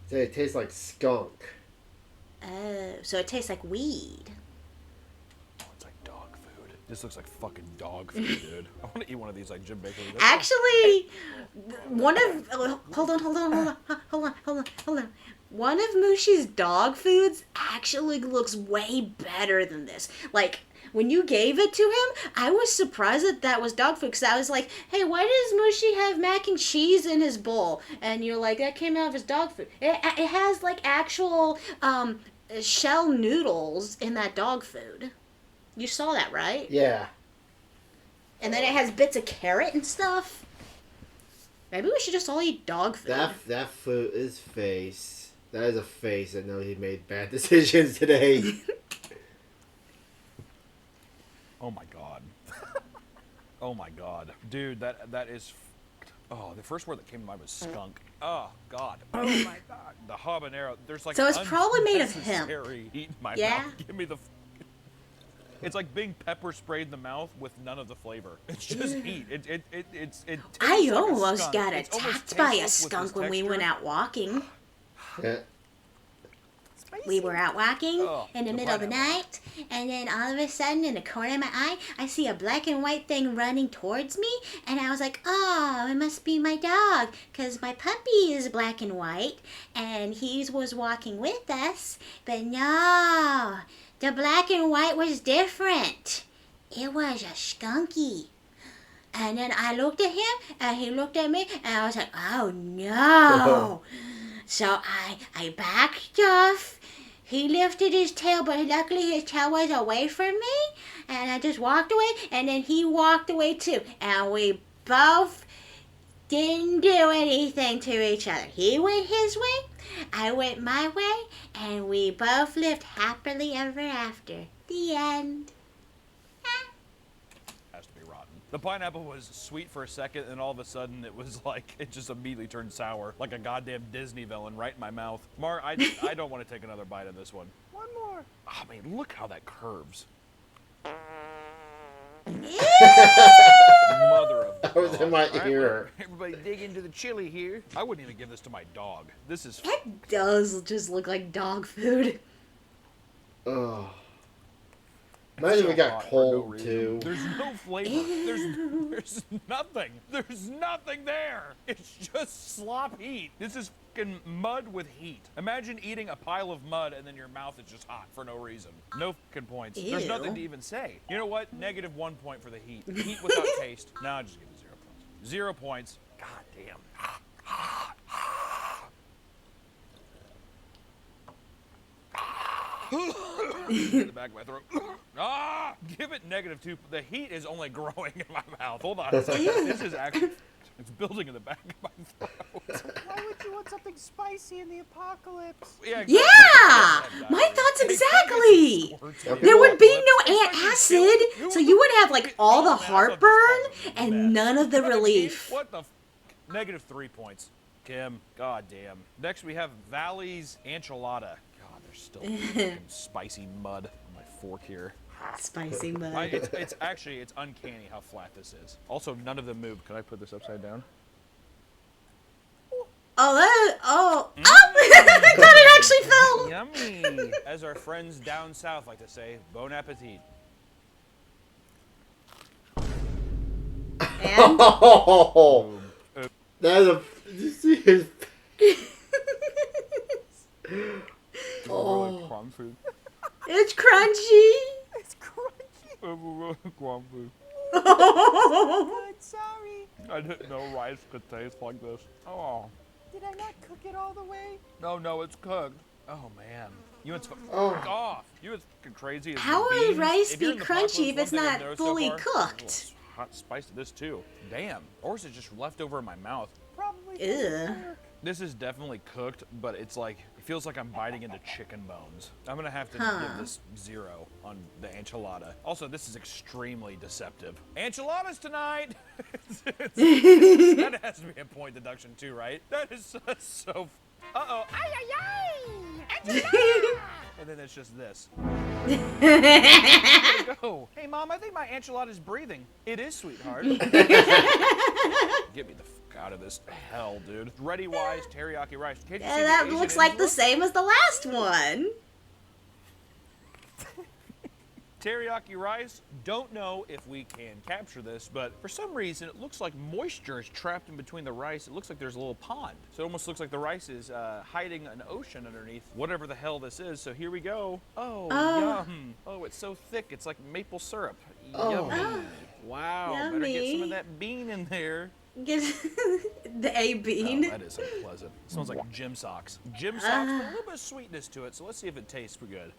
Say it tastes like skunk. Oh, so it tastes like weed. Oh, it's like dog food. This looks like fucking dog food, dude. I want to eat one of these like Jim Baker. Actually, one of hold on. One of Mushi's dog foods actually looks way better than this. Like when you gave it to him, I was surprised that was dog food because I was like, "Hey, why does Mushi have mac and cheese in his bowl?" And you're like, "That came out of his dog food." It has like actual shell noodles in that dog food. You saw that, right? Yeah. And then it has bits of carrot and stuff. Maybe we should just all eat dog food. That food is face. That is a face that knows he made bad decisions today. Oh my god. Oh my god, dude, that is. Oh, the first word that came to mind was skunk. Oh god. Oh my god. The habanero. There's like. So it's probably made of unnecessary heat in my Yeah? mouth. Give me the. It's like being pepper sprayed in the mouth with none of the flavor. It's just heat. It tastes I like a almost skunk. got It's almost attacked by a tasteless with skunk this when we went texture. out walking. Yeah. We were out walking Oh, in the the middle of the night, and then all of a sudden, in the corner of my eye, I see a black and white thing running towards me, and I was like, oh, it must be my dog, because my puppy is black and white, and he was walking with us, but no, the black and white was different. It was a skunky. And then I looked at him, and he looked at me, and I was like, oh no. So I backed off. He lifted his tail, but luckily his tail was away from me. And I just walked away, and then he walked away too. And we both didn't do anything to each other. He went his way, I went my way, and we both lived happily ever after. The end. Has to be rotten. The pineapple was sweet for a second, and all of a sudden it was like, it just immediately turned sour, like a goddamn Disney villain right in my mouth. Mar, I don't want to take another bite of this one. One more. Oh, man, look how that curves. Mother of That was in my God. All right, ear. everybody dig into the chili here. I wouldn't even give this to my dog. This is That does just look like dog food. Oh. Imagine we so got hot for cold no reason. too. There's no flavor. There's nothing. There's nothing there. It's just slop heat. This is fucking mud with heat. Imagine eating a pile of mud and then your mouth is just hot for no reason. No fucking points. There's Ew. nothing to even say. You know what? -1 point for the heat. Heat without taste. No, I'll just give it 0 points. 0 points. God damn. In the back of my throat. Ah! Give it -2. The heat is only growing in my mouth. Hold on a second. This is actually... It's building in the back of my throat. Why would you want something spicy in the apocalypse? Yeah! Yeah! My thoughts exactly! There would be no antacid, so you would have like all the heartburn and none of the relief. What the -3 points. Kim, goddamn. Next we have Valley's Enchilada. God, there's still fucking spicy mud on my fork here. Spicy mud. It's actually, it's uncanny how flat this is. Also, none of them moved. Can I put this upside down? Oh, I thought it actually fell. Yummy. As our friends down south like to say, bon appetit. And Oh, that is a. Did you see his? Really crunchy. it's crunchy. It's crunchy. Really crunchy. Good, sorry. I didn't know rice could taste like this. Oh. Did I not cook it all the way? No, it's cooked. Oh, man. You went fuck off. You was fucking crazy. As How the would beans. rice If you're be in the crunchy apocalypse, if one it's thing I've not noticed so fully far, cooked? there's a little hot spice to this, too. Damn. Or is it just left over in my mouth? Probably. Ew. This is definitely cooked, but it's like, it feels like I'm biting into chicken bones. I'm gonna have to give this 0 on the enchilada. Also, this is extremely deceptive. Enchiladas tonight! That has to be a point deduction too, right? That is so... Uh-oh. Ay, ay, ay! Enchilada! And then it's just this. Where'd it go? Hey, Mom, I think my enchilada's breathing. It is, sweetheart. Get me the fuck out of this hell, dude. Ready Wise teriyaki rice. Can't you see the That Asian looks like the influence? same as the last one. Teriyaki rice. Don't know if we can capture this, but for some reason it looks like moisture is trapped in between the rice. It looks like there's a little pond. So it almost looks like the rice is hiding an ocean underneath whatever the hell this is. So here we go. Oh, yum. Oh, it's so thick. It's like maple syrup. Yummy. Wow. Better get some of Yummy. that bean in there. Get the A bean. Oh, that is unpleasant. It smells like gym socks. Gym socks with a little bit of sweetness to it. So let's see if it tastes good.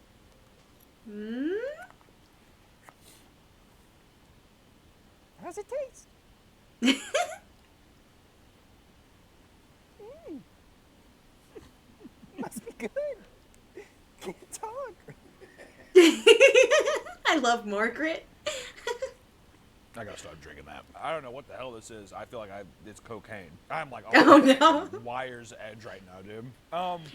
How's it taste? Must be good. Can't talk. I love Margaret. I gotta start drinking that. I don't know what the hell this is. I feel like it's cocaine. I'm like, Oh, no. Wire's edge right now, dude.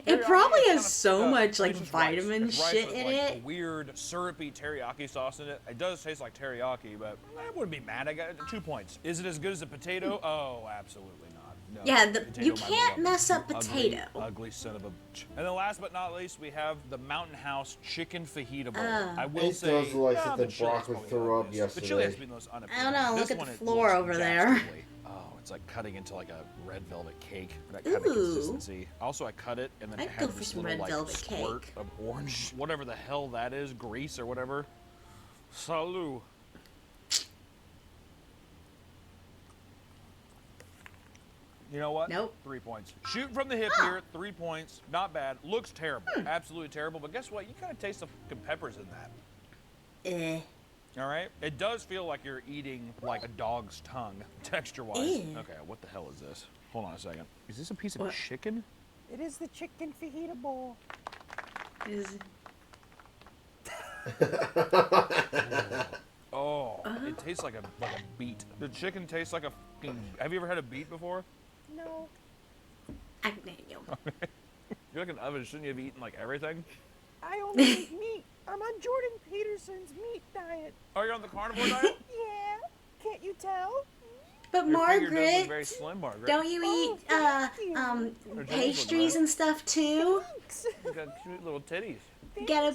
It Teriyaki probably is has kinda so fucked up. much, It's like, just rice. vitamin It's rice shit with, in like, it. A weird syrupy teriyaki sauce in it. It does taste like teriyaki, but I wouldn't be mad. I got 2 points. Is it as good as a potato? Oh, absolutely not. No. Yeah, Potato you might can't be mess up ugly, potato. Ugly son of a bitch. And then last but not least, we have the Mountain House Chicken Fajita Bowl. I will It say, does look like something the chili Brock is would probably throw the up ugliest. The chili has to be the most unappealing. I don't know, This look at one, the it floor looks over there. dastardly. Oh, it's like cutting into like a red velvet cake. That kind of Ooh. consistency. Also, I cut it and then it I'd had go for this some little red like velvet squirt cake. of orange, whatever the hell that is, grease or whatever. Salud. You know what? Nope. 3 points. Shooting from the hip here, 3 points. Not bad. Looks terrible. Absolutely terrible. But guess what? You kind of taste the fucking peppers in that. All right? It does feel like you're eating like a dog's tongue, texture-wise. Ew. Okay, what the hell is this? Hold on a second. Is this a piece of What? chicken? It is the chicken fajita bowl. Oh, it tastes like a beet. The chicken tastes like a fucking... Have you ever had a beet before? No. You're like an oven. Shouldn't you have eaten like everything? I only eat meat. I'm on Jordan Peterson's meat diet. Oh, you're on the carnivore diet? Yeah. Can't you tell? But Your finger does look very Margaret, slim, Margaret. don't you Oh, eat thank you. pastries and stuff too? Thanks. You got cute little titties. You gotta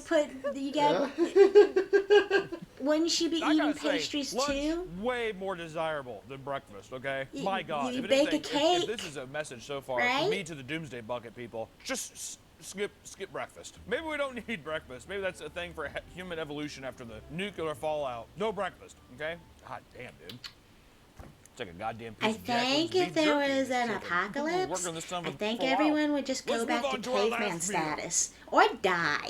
wouldn't she be I eating gotta say, pastries lunch, too? way more desirable than breakfast, okay? You- My God. you if bake a anything, cake, if this is a message so far, right? from me to the doomsday bucket people, just skip breakfast. Maybe we don't need breakfast. Maybe that's a thing for human evolution after the nuclear fallout. No breakfast, okay? God damn, dude. It's like a goddamn piece I of Jacqueline's think if beef there jerky in was this an chicken. apocalypse, Work on this son I of a think for a while. everyone would just go Let's back move to on to our last caveman meal. status or die.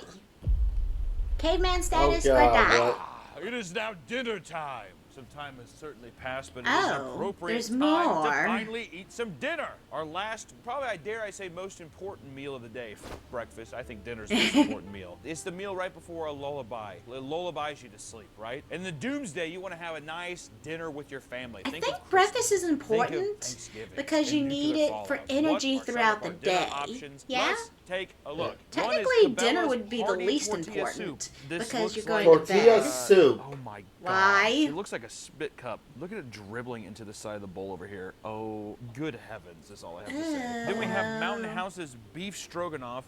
Caveman status Oh, or God, die? what? It is now dinner time. Some time has certainly passed, but it is Oh, an appropriate there's time more. to finally eat some dinner. Our last, probably I dare I say, most important meal of the day. Breakfast. I think dinner's the most important meal. It's the meal right before a lullaby. It lullabies you to sleep, right? And the doomsday, you want to have a nice dinner with your family. I Think think of breakfast is Christmas. Think of important Thanksgiving because you and need nuclear it for fallout. energy What are some throughout of the our dinner day. options? Yeah? Let's take a look. One is Technically, dinner Cabela's would be the hearty least tortilla important soup. This because looks you're like going to Tortilla bed. soup. Oh my god. Why? It looks like a spit cup. Look at it dribbling into the side of the bowl over here. Oh, good heavens, is all I have to say. Then we have Mountain House's beef stroganoff.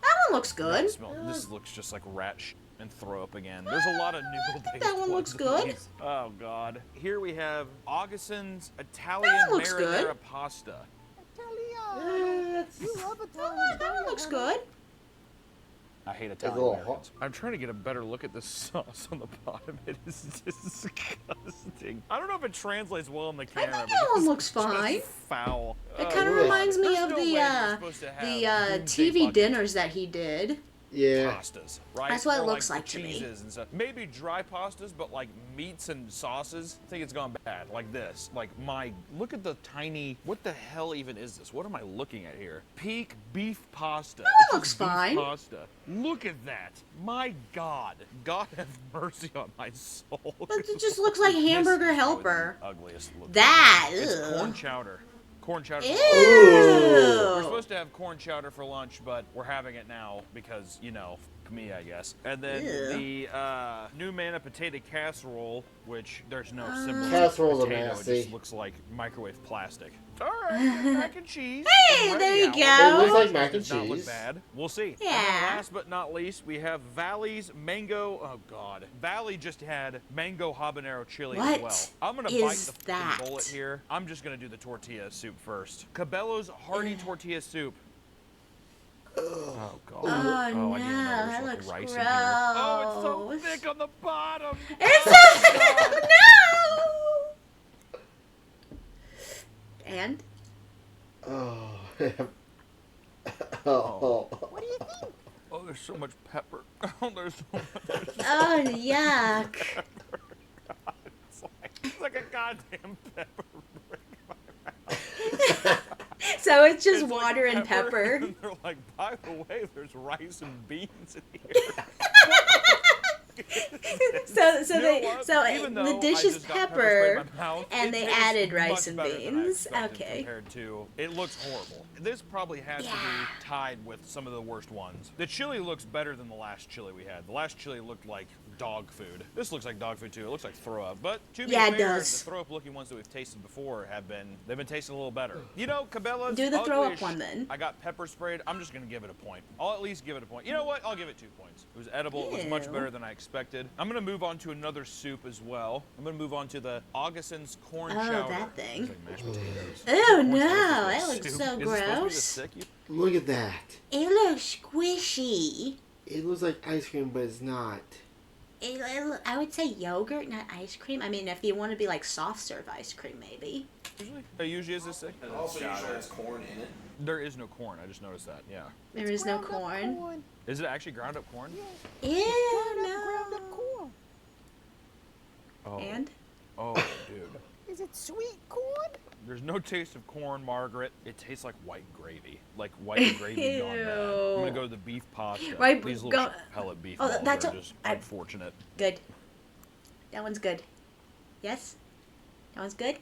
That one looks good. This looks just like rat and throw up again. There's a lot of noodle-based that one looks good. Oh god. Here we have Augustin's Italian That looks marinara good. pasta. Italiano. You love Italian. That one looks good. I hate a Italian little Americans. I'm trying to get a better look at the sauce on the bottom. It is disgusting. I don't know if it translates well on the camera. think but that one it's looks just fine. Foul. It Oh, kind of really? reminds me There's of no the way you're supposed to have doomsday TV buckets. dinners that he did. Yeah. Pastas, right? That's what it Or looks the like to me. cheeses and stuff. Maybe dry pastas, but like meats and sauces. I think it's gone bad. Like this. Like look at the tiny. What the hell even is this? What am I looking at here? Peak beef pasta. That It's looks just beef fine. Pasta. Look at that. My God. God have mercy on my soul. But it just looks like Hamburger This is probably Helper. the ugliest looking That, thing. It's ugh. corn chowder. Corn chowder. Ew. We're supposed to have corn chowder for lunch, but we're having it now because, you know, me, I guess. And then Ew. the new manna potato casserole, which there's no symbol of Casseroles are potato. It nasty. just looks like microwave plastic. All right, mac and cheese. Hey, I'm there ready you now. go. It looks like mac and Does not look cheese. bad. We'll see. And Yeah. then last but not least, we have Valley's mango. Oh God, Valley just had mango habanero chili as What well. I'm gonna is bite the fucking that? bullet here. I'm just gonna do the tortilla soup first. Cabela's hearty tortilla soup. Oh God. Oh, I no, didn't know there was, that like, looks rice gross. in here. Oh, it's so thick on the bottom. It's so no. And Oh. Oh. What do you think? Oh, there's so much pepper. Oh, there's so much. oh yuck. It's like a goddamn pepper. So it's just It's like water and pepper. And they're like, by the way, there's rice and beans in here. You know what? Even the though dish I is just got spray in pepper, my mouth, and it they tastes added much rice and better than I beans. expected Okay. Compared to, it looks horrible. This probably has to be tied with some of the worst ones. The chili looks better than the last chili we had. The last chili looked like dog food. This looks like dog food too. It looks like throw up. But to be Yeah, it fair, does. the throw up looking ones that we've tasted before they've been tasting a little better. You know, Cabela's Do the throw up ugliest- one then. I got pepper sprayed. I'm just gonna give it a point. I'll at least give it a point. You know what? I'll give it 2 points. It was edible. It was much Ew. better than I expected. I'm gonna move on to another soup as well. I'm gonna move on to the Augustin's corn Oh, chowder. that thing. It's like mashed potatoes. Oh Corn no, chowder that soup. looks so Is it supposed to be this gross. thick? Look at that. It looks squishy. It looks like ice cream, but it's not. I would say yogurt, not ice cream. I mean, if you want to be like soft serve ice cream, maybe. Usually is this thick? Also, usually has corn in it. There is no corn. I just noticed that. Yeah. There is no Ground up corn. Is it actually ground up corn? Ew, Ground no. up corn. Oh. And? Oh, dude. Is it sweet corn? There's no taste of corn, Margaret. It tastes like white gravy. Like white gravy gone bad. I'm gonna go to the beef pasta. Right, These go- little pellet beef Oh, balls that's are a- just I- unfortunate. Good. That one's good. Yes? That one's good?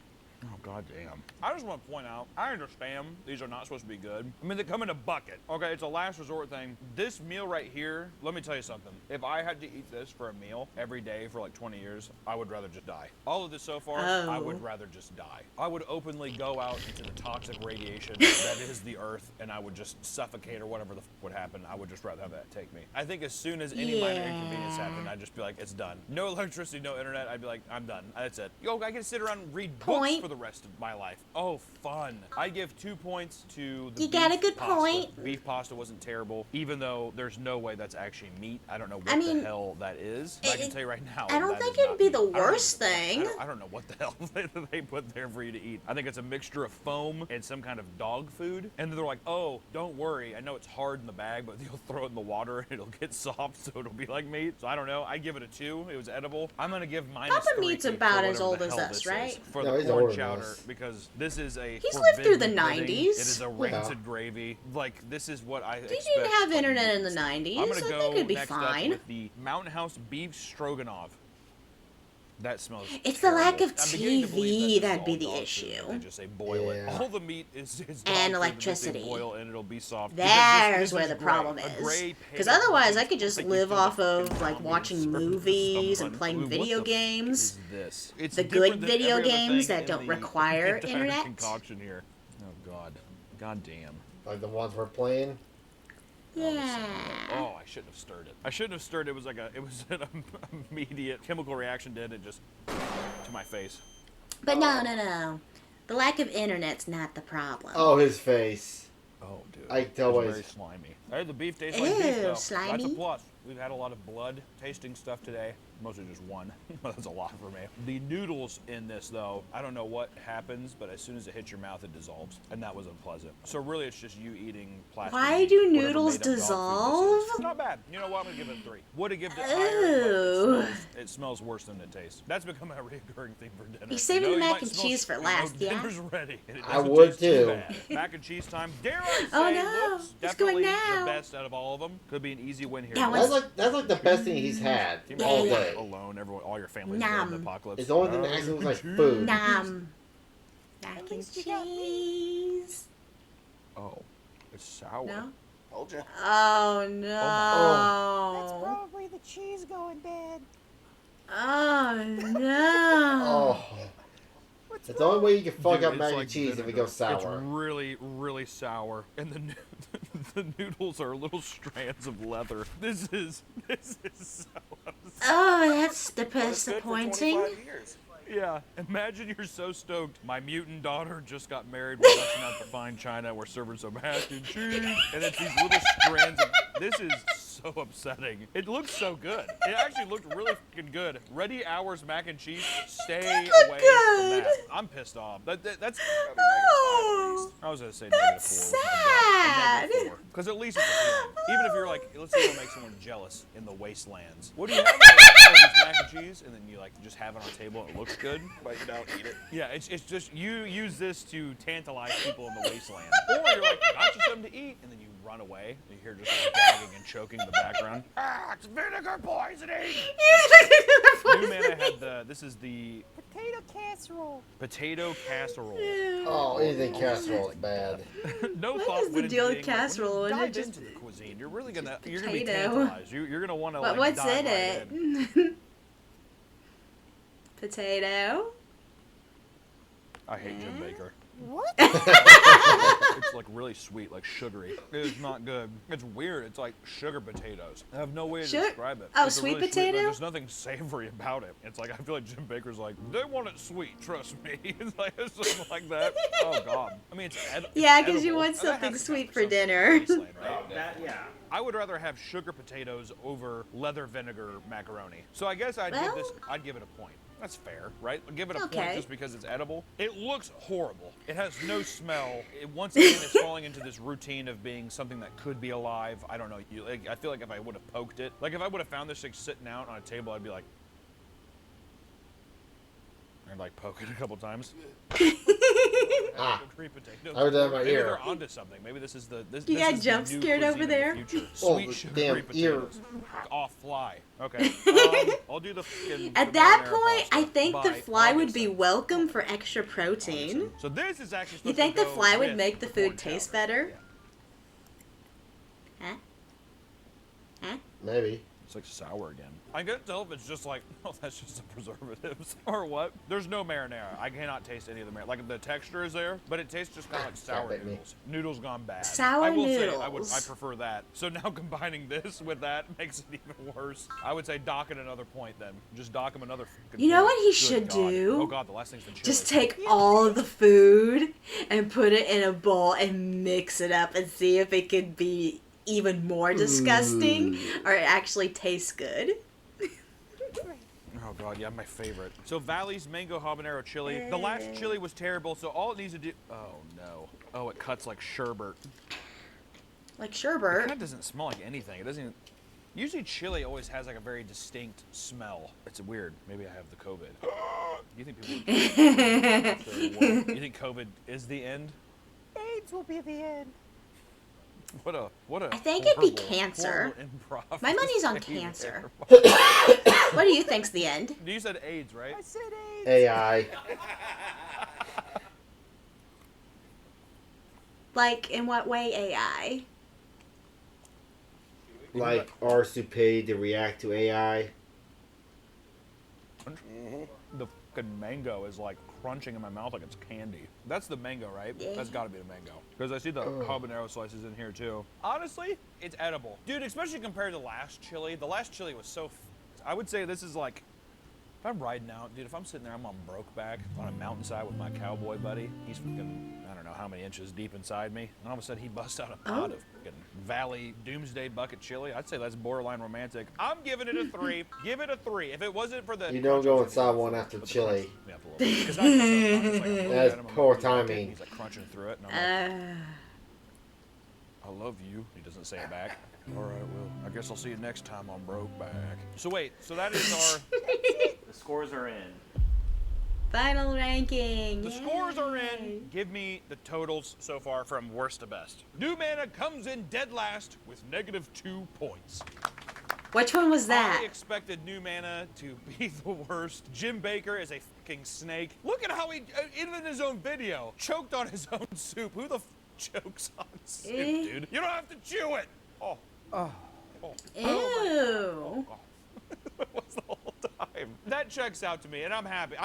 Oh, goddamn. I just want to point out, I understand these are not supposed to be good. I mean, they come in a bucket. Okay, it's a last resort thing. This meal right here, let me tell you something. If I had to eat this for a meal every day for like 20 years, I would rather just die. All of this so far, I Oh. would rather just die. I would openly go out into the toxic radiation that is the earth, and I would just suffocate or whatever the would happen. I would just rather have that take me. I think as soon as any minor inconvenience happened, I'd just be like, it's done. No electricity, no internet. I'd be like, I'm done. That's it. Yo, I get to sit around and read books Point. for for the rest of my life. Oh, fun. I give 2 points to the You got a beef good pasta. point. Beef pasta wasn't terrible, even though there's no way that's actually meat. I don't know what I mean, the hell that is. But I can tell you right now, I don't that think is it'd not be meat. the I don't worst even- thing. I don't know what the hell they put there for you to eat. I think it's a mixture of foam and some kind of dog food. And they're like, oh, don't worry. I know it's hard in the bag, but you'll throw it in the water and it'll get soft, so it'll be like meat. So I don't know. I give it a 2. It was edible. I'm gonna give -3 Papa Meat's for about as whatever old the as hell us, this right? is, for No, the he's corn older than chowder, us. because this is a He's lived through the forbidden pudding. 90s. It is a rancid gravy. Like, this is what I You expect. didn't have from internet in the meats. 90s. I'm I gonna go think it'd be next fine. up with the Mountain House beef stroganoff. That smells. It's the lack terrible. of I'm beginning to believe TV that that'd be this is the all dog issue. food. They just say boil it. Yeah. All the meat is dog And food that they say electricity. boil and it'll be soft. Because There's this where is the gray. problem A is. gray Because pale otherwise, meat. I could just Like you live feel off like of fucking like zombie watching served to movies someone. and playing What video the games. is this? It's The different good than video every other games thing that in don't the require entire internet. concoction here. Oh god, god damn. Like the ones we're playing. Yeah. Oh, I shouldn't have stirred it. I shouldn't have stirred it. It was an immediate chemical reaction. Did it just to my face? But no. The lack of internet's not the problem. Oh, his face. Oh, dude. I can tell It's what very his- slimy. Hey, the beef tastes like Ew, beef, though. That's a slimy. plus. We've had a lot of blood tasting stuff today. Mostly just one. That's a lot for me. The noodles in this, though, I don't know what happens, but as soon as it hits your mouth, it dissolves. And that was unpleasant. So really, it's just you eating plastic. Why meat, do whatever noodles made-up dog food dissolve? this is. Not bad. You know what? I'm going to give it a 3. Would have given it higher, but it smells worse than it tastes. That's become a recurring thing for dinner. He's saving You the know, you mac might and smell cheese for you know, last, yeah? Dinner's ready. And it I doesn't would taste too too. bad. Mac and cheese time. Dare I say, Oh, no. looks It's going definitely now. the best out of all of them. Could be an easy win here. That That's one's- like the best thing he's had Can you all imagine day. alone, everyone, all your family's dead in the Nom. apocalypse. It's the only thing that actually looks like food. Nom. Mac At and least you got cheese. Oh, it's sour. No? Told ya. Oh That's no. probably the cheese going bad. Oh no. Oh. It's the only way you can fuck Dude, up it's mac like and cheese if it vinegar. goes sour. It's really, really sour, and the noodles are little strands of leather. This is so upsetting. Oh, that's That's good for disappointing. 25 years. Yeah, imagine you're so stoked. My mutant daughter just got married. We're dusting out the fine china. We're serving some mac and cheese, and it's these little strands of. This is so upsetting. It looks so good. It actually looked really fucking good. Ready Hours mac and cheese. Stay look away good. from that. I'm pissed off. That's. Oh, I was gonna say that's sad. Because at least it's appealing. Even if you're like, let's say you'll make someone jealous in the wastelands. What do you have? All these mac and cheese, and then you like just have it on a table and it looks good. Bite it out, eat it. Yeah, it's just you use this to tantalize people in the wasteland. Or you're like, got you something to eat, and then you run away. And you hear just like gagging and choking in the background. Ah, it's vinegar poisoning. New man, I had this is the Potato casserole. potato casserole. Oh, anything casserole is bad. No What thought is the went into deal with being casserole? Like, Isn't when it you just dive into the cuisine, you're really gonna be potato? tantalized. You're gonna want to But like what's dive in right it? Potato. I hate Jim Baker. What? It's like really sweet, like sugary. It's not good. It's weird. It's like sugar potatoes. I have no way to describe it. Oh, It's a sweet really but potato? there's nothing savory about it. It's like I feel like Jim Baker's like, they want it sweet, trust me. It's like it's something like that. Oh god. I mean, it's Yeah, because 'cause you want something sweet for dinner. Yeah. I would rather have sugar potatoes over leather vinegar macaroni. So I guess I'd give it a point. That's fair, right? I'll give it a point Okay. just because it's edible. It looks horrible. It has no smell. Once again, it's falling into this routine of being something that could be alive. I don't know. I feel like if I would have poked it, like if I would have found this thing sitting out on a table, I'd be like, I'd like poke it a couple times. Ah. Green potatoes. I heard that in my Maybe ear. they're onto something. Maybe this is the this. You this got is the jump new scared cuisine over of the there? future. Oh, Sweet the sugary damn ear. potatoes. Off fly. Okay. I'll do the. At that point, I think the fly would be welcome for extra protein. So this is actually. You supposed think to the go fly would with make the corn food taste chowder. better? Yeah. Huh? Huh? Maybe. It's like sour again. I can't tell if it's just like, oh, that's just the preservatives or what. There's no marinara. I cannot taste any of the marinara. Like the texture is there, but it tastes just kind of like sour noodles. Noodles gone bad. Sour I will noodles. say I prefer that. So now combining this with that makes it even worse. I would say dock it another point then. Just dock him another. You know what he Good should God. do? Oh God, the last thing's the chili. Just take all of the food and put it in a bowl and mix it up and see if it could be even more disgusting or it actually tastes good. Oh God, yeah, my favorite. So Valley's mango habanero chili. The last chili was terrible, so all it needs to do. Oh no. Oh, it cuts like sherbet. Like It sherbet. kind of doesn't smell like anything. It doesn't even. Usually chili always has like a very distinct smell. It's weird. Maybe I have the COVID. You think people would... You think COVID is the end? AIDS will be the end. What a I think it'd be horrible, cancer. horrible improv My to money's on say cancer. there. What do you think's the end? You said AIDS, right? I said AIDS. AI. Like, in what way AI? Like our stupidity to react to AI. The fucking mango is like crunching in my mouth like it's candy. That's the mango, right? Yeah. That's gotta be the mango. Because I see the habanero slices in here too. Honestly, it's edible. Dude, especially compared to the last chili. The last chili was so... I would say this is like... If I'm riding out, dude, if I'm sitting there, I'm on Brokeback on a mountainside with my cowboy buddy. He's fucking, I don't know how many inches deep inside me. And all of a sudden he busts out a pot of fucking Valley Doomsday bucket chili. I'd say that's borderline romantic. I'm giving it a 3. Give it a 3. If it wasn't for the... You don't go inside one after chili. Yeah, a little bit. 'Cause I'm just like, That's I'm poor looking at it, timing. He's like crunching through it. And I'm like, Uh, I love you. He doesn't say it back. All right, well, I guess I'll see you next time on Brokeback. So wait, so that is our... The scores are in. final ranking. The scores are in. Give me the totals so far from worst to best. New Mana comes in dead last with -2 points. Which one was I that? expected New Mana to be the worst. Jim Baker is a fucking snake. Look at how he, even in his own video, choked on his own soup. Who the f chokes on soup, dude? You don't have to chew it. Oh. Oh. Ew. It was the whole time. That checks out to me, and I'm happy.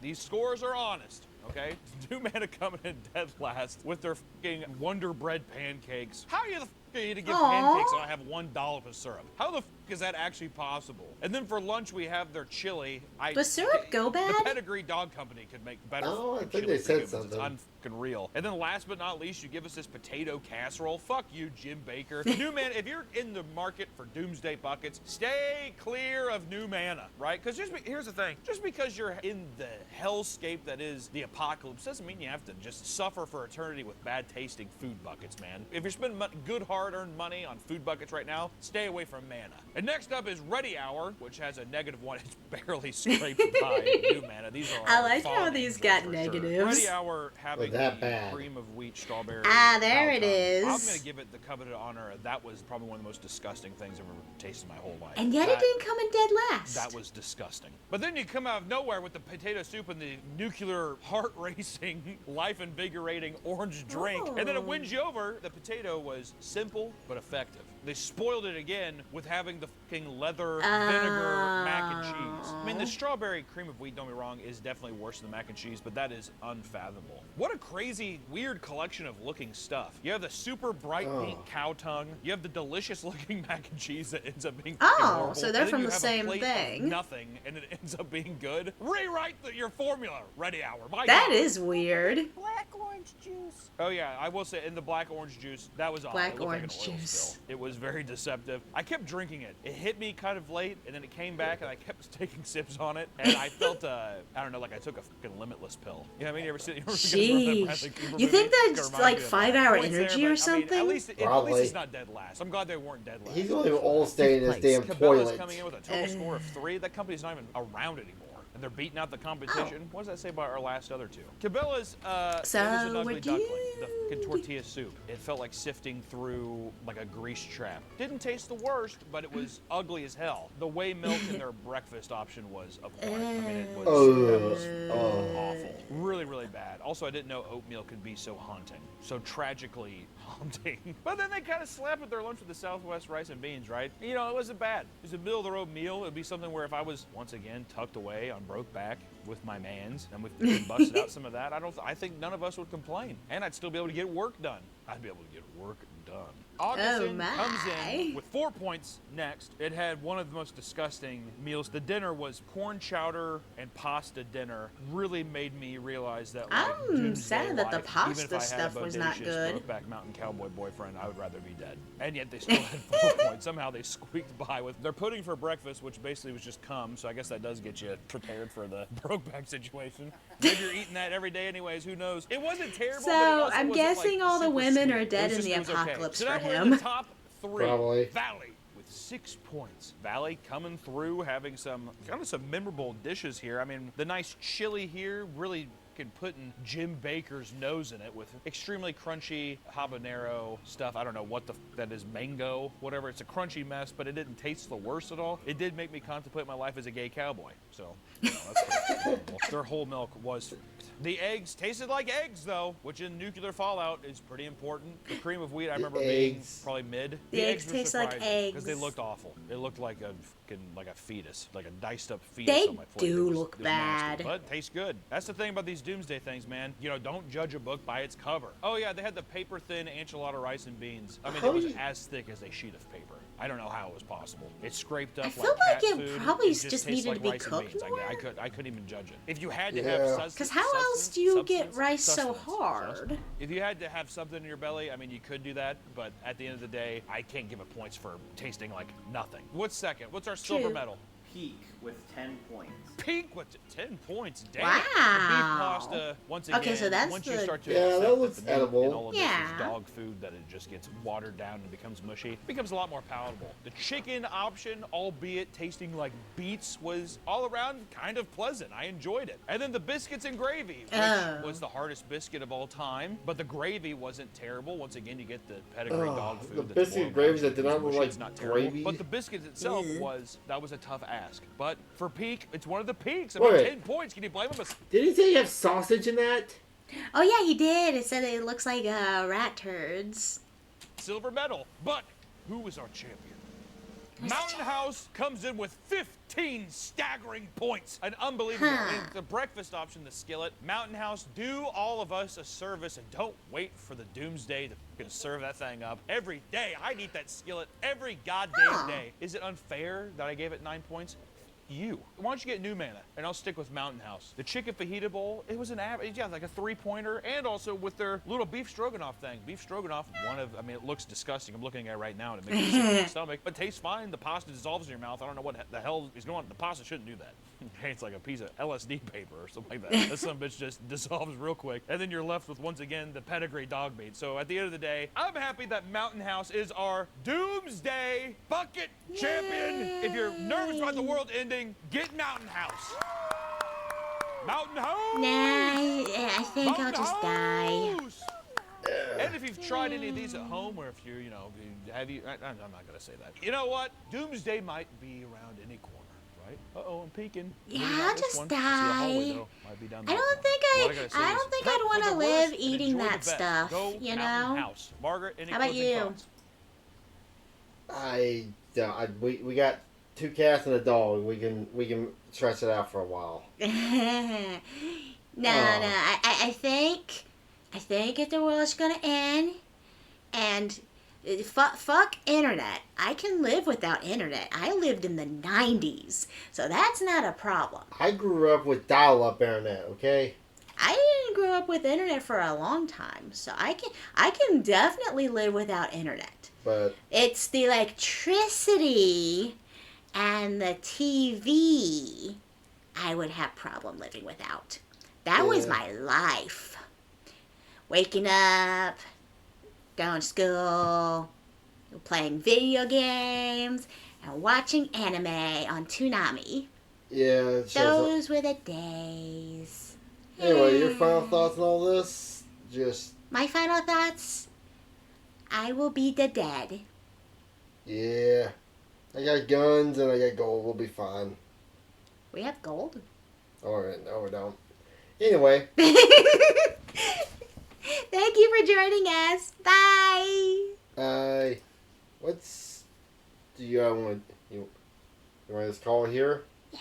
These scores are honest, okay? New Mana coming in dead last with their fucking Wonder Bread pancakes. How are you the fuck are you to get pancakes and I have $1 of syrup? How the fuck is that actually possible? And then for lunch we have their chili. Does syrup go bad? The Pedigree Dog Company could make better Oh, I fucking think chili they for said humans. It's something. unfucking real. And then last but not least, you give us this potato casserole. Fuck you, Jim Baker. New Mana, if you're in the market for Doomsday buckets, stay clear of New Mana, right? Because here's the thing. Just because you're in the hellscape that is the apocalypse doesn't mean you have to just suffer for eternity with bad tasting food buckets, man. If you're spending good hard-earned money on food buckets right now, stay away from Mana. And next up is Ready Hour, which has a -1. It's barely scraped by New Mana. These are I like how fallen these angels got for negatives. Sure. Ready Hour having that the bad. cream of wheat strawberry. Ah, there cow it tongue. is. I'm gonna give it the coveted honor. That was probably one of the most disgusting things I've ever tasted in my whole life. And yet it didn't come in dead last. That was disgusting. But then you come out of nowhere with the potato soup and the nuclear, heart-racing, life-invigorating orange drink, and then it wins you over. The potato was simple but effective. They spoiled it again with having the fucking leather vinegar mac and cheese. I mean, the strawberry cream of wheat, don't get me wrong, is definitely worse than the mac and cheese, but that is unfathomable. What a crazy, weird collection of looking stuff. You have the super bright pink cow tongue. You have the delicious looking mac and cheese that ends up being horrible. So they're And then from you the have a same plate of thing. nothing, and it ends up being good. Rewrite your formula, Ready Hour. My That God. is weird. Black orange juice. Oh yeah, I will say in the black orange juice, that was odd. Black It looked orange like an oil juice. spill. It was very deceptive. I kept drinking it. It hit me kind of late, and then it came back, and I kept taking sips on it, and I felt, I don't know, like I took a fucking limitless pill. You know what I mean? You ever seen? Sheesh. You think that's like 5-hour energy or something? at least Probably. it's not dead last. I'm glad they weren't dead last. He's only all staying in his damn Cabela's toilet. coming in with a total score of 3. That company's not even around anymore. and they're beating out the competition. What does that say about our last other two? Cabela's, So it was an ugly what duckling, you- the tortilla soup. It felt like sifting through like a grease trap. Didn't taste the worst, but it was ugly as hell. The whey milk in their breakfast option was abhorrent. I mean, it was awful. Really, really bad. Also, I didn't know oatmeal could be so haunting, so tragically haunting. But then they kind of slapped at their lunch with the Southwest rice and beans, right? You know, it wasn't bad. It was a middle of the road meal. It would be something where if I was once again tucked away on Brokeback with my mans and we busted out some of that, I think none of us would complain, and I'd still be able to get work done. I'd be able to get work done. Augustin comes in with 4 points next. It had one of the most disgusting meals. The dinner was corn chowder and pasta dinner. Really made me realize that like, I'm Doomsday sad that the life, pasta even if I had stuff a was not bodacious good. Brokeback Mountain cowboy boyfriend, I would rather be dead. And yet they still had 4 points. Somehow they squeaked by with their pudding for breakfast, which basically was just cum. So I guess that does get you prepared for the Brokeback situation. Maybe you're eating that every day anyways. Who knows? It wasn't terrible. So but it also I'm wasn't, guessing like, all the super women sweet. are dead It was in the just- it was okay. apocalypse So for now we're in him. the top 3. Probably. Valley with 6 points. Valley coming through, having some memorable dishes here. I mean, the nice chili here really putting Jim Baker's nose in it with extremely crunchy habanero stuff. I don't know what that is, mango, whatever. It's a crunchy mess, but it didn't taste the worst at all. It did make me contemplate my life as a gay cowboy. So, you know, that's pretty horrible. Their whole milk was. The eggs tasted like eggs, though, which in nuclear fallout is pretty important. The cream of wheat, I remember being probably mid. The eggs taste like because they eggs. looked awful. It looked like a fetus, like a diced up fetus They on my plate. do It was- look it was nasty, bad. but it tastes good. That's the thing about these Doomsday things, man. You know, don't judge a book by its cover. Oh yeah, they had the paper thin enchilada rice and beans. I mean, it was as thick as a sheet of paper. I don't know how it was possible. It scraped up I like feel like cat it food. probably It just tastes needed like to be rice and cooked beans. more. I couldn't even judge it. If you had to Yeah. have substance, Because how else do you get rice so sustenance. hard? If you had to have something in your belly, I mean, you could do that, but at the end of the day, I can't give it points for tasting like nothing. What's second? What's our silver True. medal? Peak with 10 points. Pink with 10 points. Damn. Wow. The beef pasta, once again, Okay, so that's once you the- start to Yeah, accept that looks the meat edible. and all of this Yeah. is dog food, that it just gets watered down and becomes mushy, it becomes a lot more palatable. The chicken option, albeit tasting like beets, was all around kind of pleasant. I enjoyed it. And then the biscuits and gravy, which was the hardest biscuit of all time, but the gravy wasn't terrible. Once again, you get the pedigree dog food. the that's biscuit boiled gravies down that did to not look mushy. like It's not terrible. gravy. But the biscuit itself was a tough ask. But for peak, it's one of the peaks. I Wait. mean, 10 points. Can you blame him? Did he say you have sausage in that? Oh yeah, he did. It said it looks like rat turds. Silver medal. But who is our champion? Mountain House comes in with 15 staggering points. An unbelievable. And the breakfast option, the skillet. Mountain House, do all of us a service and don't wait for the doomsday to serve that thing up. Every day, I'd eat that skillet every goddamn day. Is it unfair that I gave it 9 points? You. Why don't you get New Mana? And I'll stick with Mountain House. The chicken fajita bowl, it was an average, yeah, like a 3-pointer, and also with their little beef stroganoff thing. Beef stroganoff, I mean, it looks disgusting. I'm looking at it right now and it makes me sick to my stomach, but tastes fine. The pasta dissolves in your mouth. I don't know what the hell is going on. The pasta shouldn't do that. It's like a piece of LSD paper or something like that. That some bitch just dissolves real quick. And then you're left with, once again, the pedigree dog meat. So at the end of the day, I'm happy that Mountain House is our Doomsday Bucket Champion. If you're nervous about the world ending, get Mountain Have. Mountain House! Nah, I think I'll just die. House! And if you've tried any of these at home, or if you're, I'm not going to say that. You know what? Doomsday might be around any corner, right? Uh-oh, I'm peeking. Yeah, Maybe not I'll this just one. See, the hallway, die. though, might be down I that don't way. think What I gotta say I is don't think prep I'd for want the to worst live and eating enjoy the that best. stuff, Go you Mountain know? House. Margaret, any How about closing you? thoughts? We got 2 cats and a dog. We can stretch it out for a while. No, I think if the world's gonna end, and fuck internet. I can live without internet. I lived in the 90s, so that's not a problem. I grew up with dial-up internet. Okay. I didn't grow up with internet for a long time, so I can definitely live without internet. But It's the electricity and the TV I would have problem living without. That was Yeah. my life. Waking up, going to school, playing video games, and watching anime on Toonami. Yeah. It shows up. Those were the days. Anyway, your final thoughts on all this? Just. My final thoughts? I will be the dead. Yeah. I got guns and I got gold. We'll be fine. We have gold. Alright, no, we don't. Anyway. Thank you for joining us. Bye. What's. Do you want to. You want this call here? Yeah.